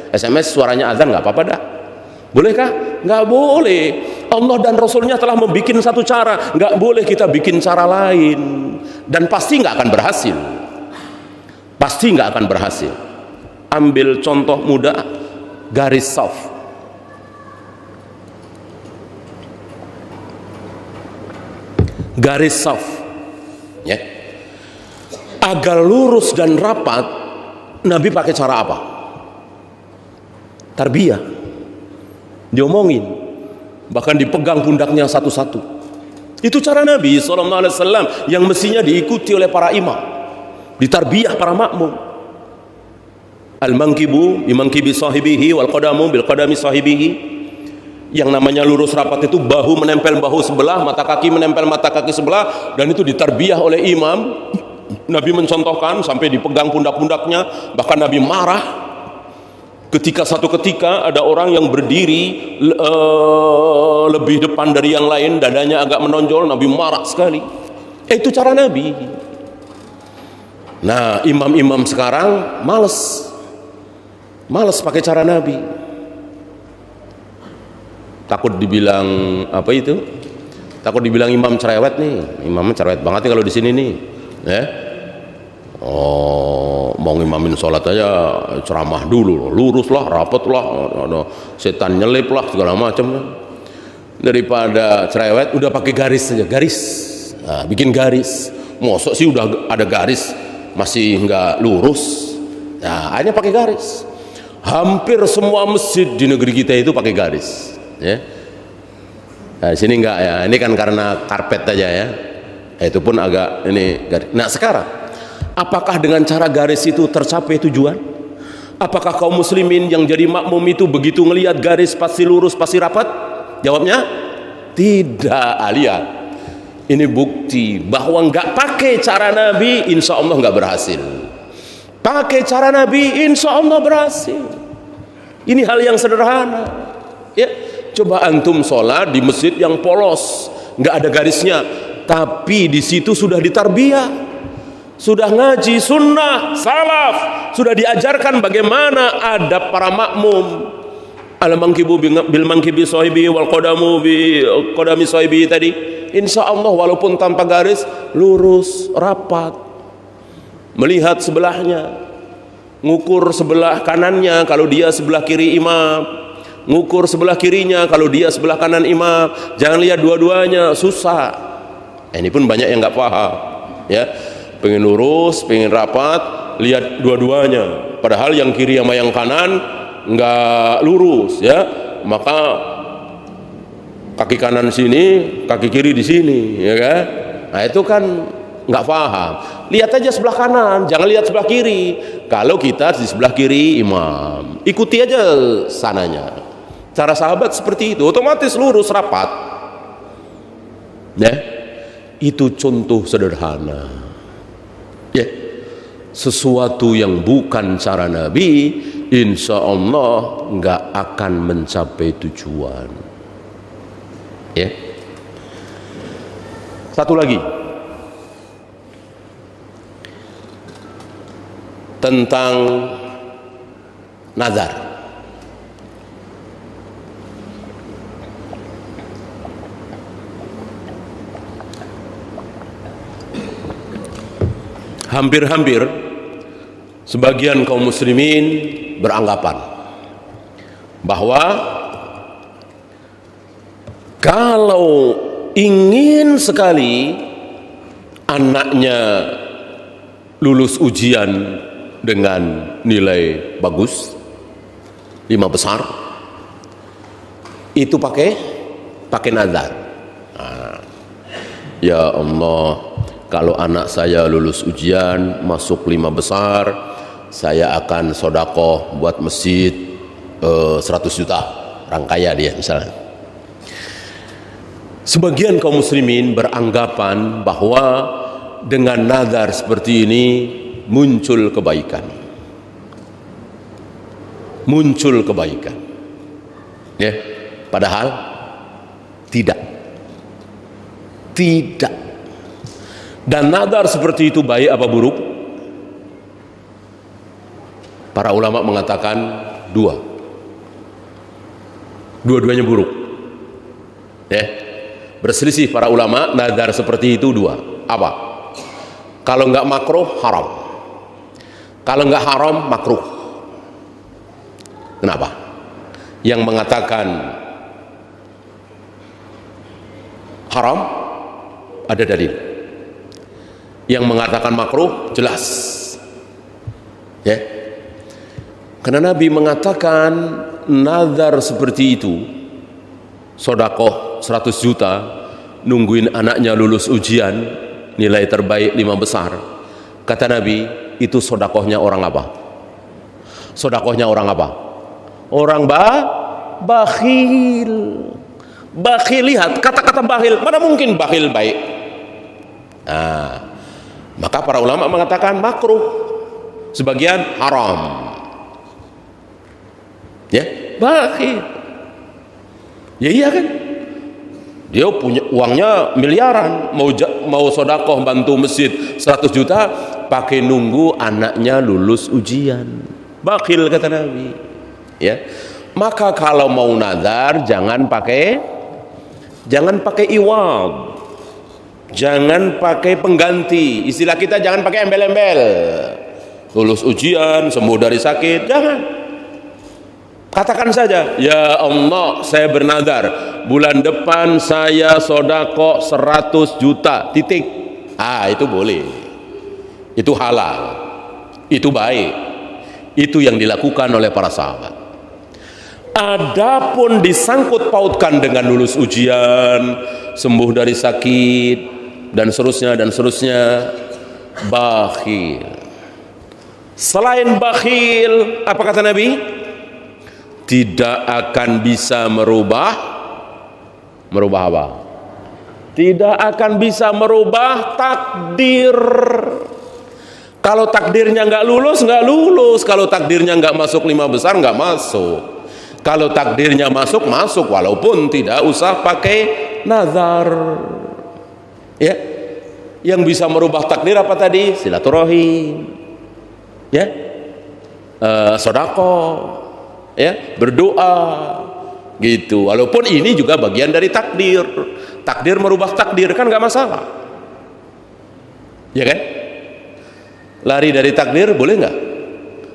SMS suaranya azan nggak apa-apa dah. Bolehkah? Nggak boleh. Allah dan Rasulnya telah membuat satu cara, nggak boleh kita bikin cara lain, dan pasti nggak akan berhasil. Ambil contoh mudah, garis soft. Ya. Agar lurus dan rapat, Nabi pakai cara apa? Tarbiyah. Diomongin, bahkan dipegang pundaknya satu-satu. Itu cara Nabi SAW yang mestinya diikuti oleh para imam, ditarbiyah para makmum. Al-mankibu bimankibi sahibihi wal qadamu bil qadami sahibihi. Yang namanya lurus rapat itu bahu menempel bahu sebelah, mata kaki menempel mata kaki sebelah, dan itu ditarbiyah oleh imam. Nabi mencontohkan sampai dipegang pundak-pundaknya. Bahkan Nabi marah ketika satu ketika ada orang yang berdiri lebih depan dari yang lain, dadanya agak menonjol. Nabi marah sekali. Itu cara Nabi. Nah, imam-imam sekarang males pakai cara Nabi. Takut dibilang apa itu? Takut dibilang imam cerewet nih. Imamnya cerewet banget nih kalau di sini nih. Ya. Oh, mau ngimamin sholat aja ceramah dulu, lurus lah, rapat lah, setan nyelip lah, segala macam. Daripada cerewet, udah pakai garis saja, garis. Nah, bikin garis. Mosok sih udah ada garis masih nggak lurus. Nah, akhirnya pakai garis. Hampir semua masjid di negeri kita itu pakai garis. Ya. Nah, sini enggak ya. Ini kan karena karpet aja ya. Itu pun agak ini garis. Nah, sekarang apakah dengan cara garis itu tercapai tujuan? Apakah kaum muslimin yang jadi makmum itu begitu ngelihat garis pasti lurus, pasti rapat? Jawabnya tidak. Lihat. Ini bukti bahwa enggak pakai cara Nabi, insya Allah enggak berhasil. Pakai cara Nabi, insya Allah berhasil. Ini hal yang sederhana. Ya. Coba antum sholat di masjid yang polos, nggak ada garisnya, tapi di situ sudah ditarbiyah, sudah ngaji sunnah salaf, sudah diajarkan bagaimana adab para makmum. Al-mankibu bil mankibi sahibi wal qadamu bi qadami sahibi tadi. Insya Allah walaupun tanpa garis, lurus, rapat. Melihat sebelahnya, ngukur sebelah kanannya kalau dia sebelah kiri imam, ngukur sebelah kirinya kalau dia sebelah kanan imam. Jangan lihat dua-duanya, susah. Ini pun banyak yang nggak paham ya, pengen lurus, pengen rapat, lihat dua-duanya, padahal yang kiri sama yang kanan nggak lurus ya. Maka kaki kanan sini, kaki kiri di sini ya kan. Nah, itu kan nggak paham. Lihat aja sebelah kanan, jangan lihat sebelah kiri. Kalau kita di sebelah kiri imam, ikuti aja sananya. Cara sahabat seperti itu, otomatis lurus rapat. Ya, itu contoh sederhana. Ya, sesuatu yang bukan cara Nabi, insya Allah nggak akan mencapai tujuan. Ya, satu lagi tentang nazar. Hampir-hampir sebagian kaum muslimin beranggapan bahwa kalau ingin sekali anaknya lulus ujian dengan nilai bagus 5 besar, itu pakai nazar. Nah, ya Allah, kalau anak saya lulus ujian masuk 5 besar, saya akan sodakoh buat masjid 100 juta, orang kaya dia misalnya. Sebagian kaum muslimin beranggapan bahwa dengan nazar seperti ini muncul kebaikan, ya, padahal tidak. Dan nazar seperti itu baik apa buruk? Para ulama mengatakan dua-duanya buruk. Ya, berselisih para ulama, nazar seperti itu dua. Apa? Kalau nggak makruh haram, kalau nggak haram makruh. Kenapa? Yang mengatakan haram ada dalil. Yang mengatakan makruh jelas. Ya. Karena Nabi mengatakan nazar seperti itu, sodakoh 100 juta, nungguin anaknya lulus ujian nilai terbaik 5 besar. Kata Nabi, itu sodakohnya orang apa? Sodakohnya orang apa? Orang Bakhil. Bakhil, lihat kata-kata bakhil, mana mungkin bakhil baik? Nah, maka para ulama mengatakan makruh, sebagian haram. Ya, bakhil. Ya iya kan? Dia punya uangnya miliaran, mau sodakoh bantu masjid 100 juta, pakai nunggu anaknya lulus ujian. Bakhil kata Nabi. Ya, maka kalau mau nazar jangan pakai iwad, jangan pakai pengganti. Istilah kita jangan pakai embel-embel. Lulus ujian, sembuh dari sakit, jangan. Katakan saja, ya Allah, saya bernazar bulan depan saya sodako 100 juta, titik. Itu boleh, itu halal, itu baik, itu yang dilakukan oleh para sahabat. Adapun disangkut pautkan dengan lulus ujian, sembuh dari sakit, dan seterusnya, bakhil. Selain bakhil, apa kata Nabi? Tidak akan bisa merubah apa? Tidak akan bisa merubah takdir. Kalau takdirnya nggak lulus, kalau takdirnya nggak masuk 5 besar, nggak masuk. Kalau takdirnya masuk, walaupun tidak usah pakai nazar. Ya, yang bisa merubah takdir apa tadi? Silaturahim, ya, sedekah, ya, berdoa, gitu. Walaupun ini juga bagian dari takdir. Takdir merubah takdir kan nggak masalah, ya kan? Lari dari takdir boleh nggak?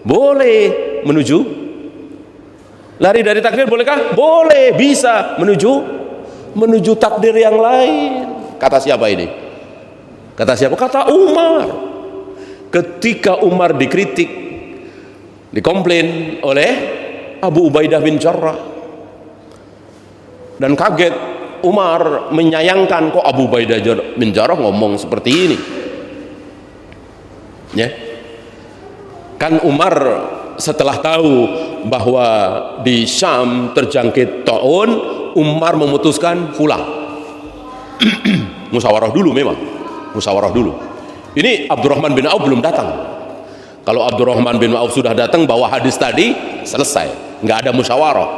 Boleh. Lari dari takdir bolehkah? Boleh, bisa menuju takdir yang lain. Kata siapa ini? Kata Umar. Ketika Umar dikritik, dikomplain oleh Abu Ubaidah bin Jarrah, dan kaget Umar, menyayangkan kok Abu Ubaidah bin Jarrah ngomong seperti ini. Ya, kan Umar setelah tahu bahwa di Syam terjangkit taun, Umar memutuskan pulang. Musyawarah dulu. Ini Abdurrahman bin Auf belum datang. Kalau Abdurrahman bin Auf sudah datang bawa hadis tadi, selesai, nggak ada musyawarah,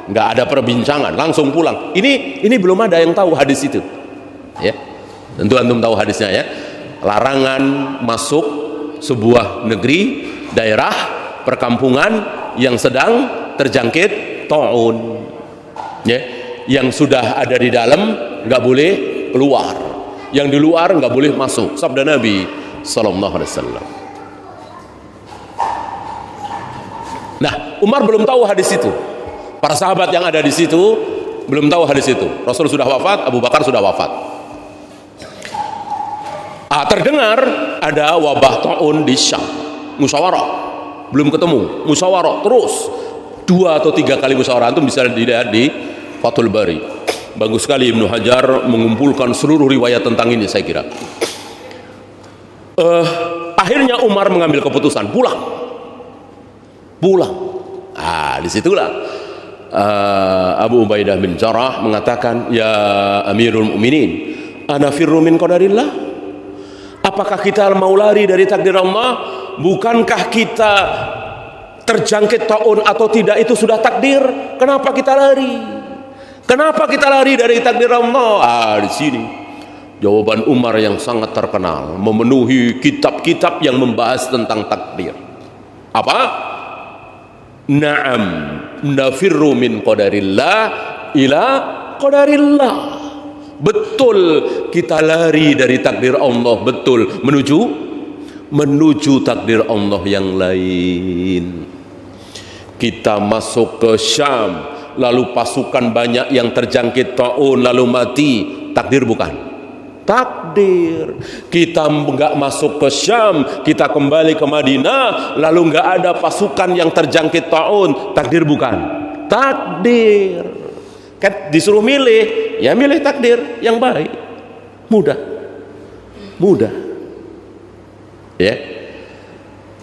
nggak ada perbincangan, langsung pulang. Ini belum ada yang tahu hadis itu. Ya, tentu antum tahu hadisnya ya. Larangan masuk sebuah negeri, daerah, perkampungan yang sedang terjangkit taun. Ya, yang sudah ada di dalam nggak boleh keluar, yang di luar nggak boleh masuk. Sabda Nabi sallallahu alaihi wasallam. Nah, Umar belum tahu hadis itu. Para sahabat yang ada di situ belum tahu hadis itu. Rasul sudah wafat, Abu Bakar sudah wafat. Terdengar ada wabah taun di Syam. Musyawarah, belum ketemu. Musyawarah terus 2 atau 3 kali musyawarah. Itu bisa dilihat di Fathul Bari. Bagus sekali Ibnu Hajar mengumpulkan seluruh riwayat tentang ini, saya kira. Akhirnya Umar mengambil keputusan pulang. Disitulah Abu Ubaidah bin Jarrah mengatakan, ya Amirul Mukminin, ana firru min qadarillah. Apakah kita mau lari dari takdir Allah? Bukankah kita terjangkit taun atau tidak itu sudah takdir? Kenapa kita lari? Kenapa kita lari dari takdir Allah? Di sini jawaban Umar yang sangat terkenal, memenuhi kitab-kitab yang membahas tentang takdir. Apa? Na'am, nafirru min qadarillah ila qadarillah. Betul, kita lari dari takdir Allah, betul, menuju takdir Allah yang lain. Kita masuk ke Syam, lalu pasukan banyak yang terjangkit taun lalu mati, takdir bukan? Takdir. Kita enggak masuk ke Syam, kita kembali ke Madinah, lalu enggak ada pasukan yang terjangkit taun, takdir bukan? Takdir. Kan disuruh milih, ya milih takdir yang baik. Mudah. Ya.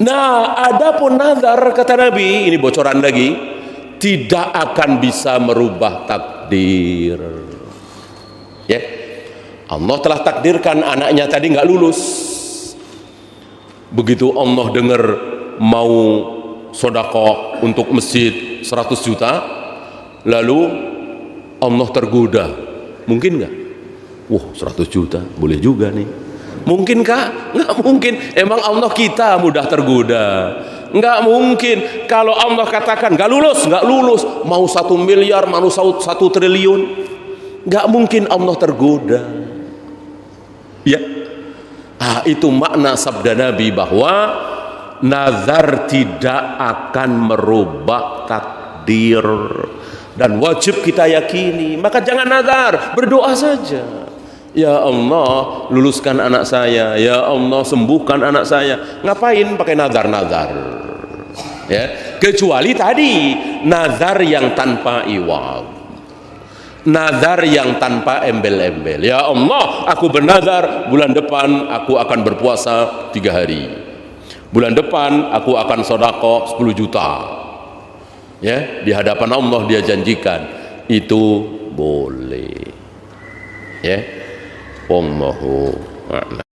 Nah, adapun nazar, kata Nabi, ini bocoran lagi, tidak akan bisa merubah takdir. Ya, Allah telah takdirkan anaknya tadi nggak lulus. Begitu Allah dengar mau sedekah untuk masjid 100 juta, lalu Allah tergoda, mungkin nggak? Wah, 100 juta boleh juga nih. Mungkinkah? Nggak mungkin. Emang Allah kita mudah tergoda? Nggak mungkin. Kalau Allah katakan nggak lulus, mau 1 miliar, mau 1 triliun, nggak mungkin Allah tergoda. Ya, itu makna sabda Nabi bahwa nazar tidak akan merubah takdir, dan wajib kita yakini. Maka jangan nazar, berdoa saja. Ya Allah, luluskan anak saya. Ya Allah, sembuhkan anak saya. Ngapain pakai nazar-nazar? Ya, kecuali tadi nazar yang tanpa iwad, nazar yang tanpa embel-embel. Ya Allah, aku bernazar bulan depan aku akan berpuasa 3 hari. Bulan depan aku akan sedekah 10 juta. Ya, di hadapan Allah dia janjikan, itu boleh. Ya, wallahu a'lam.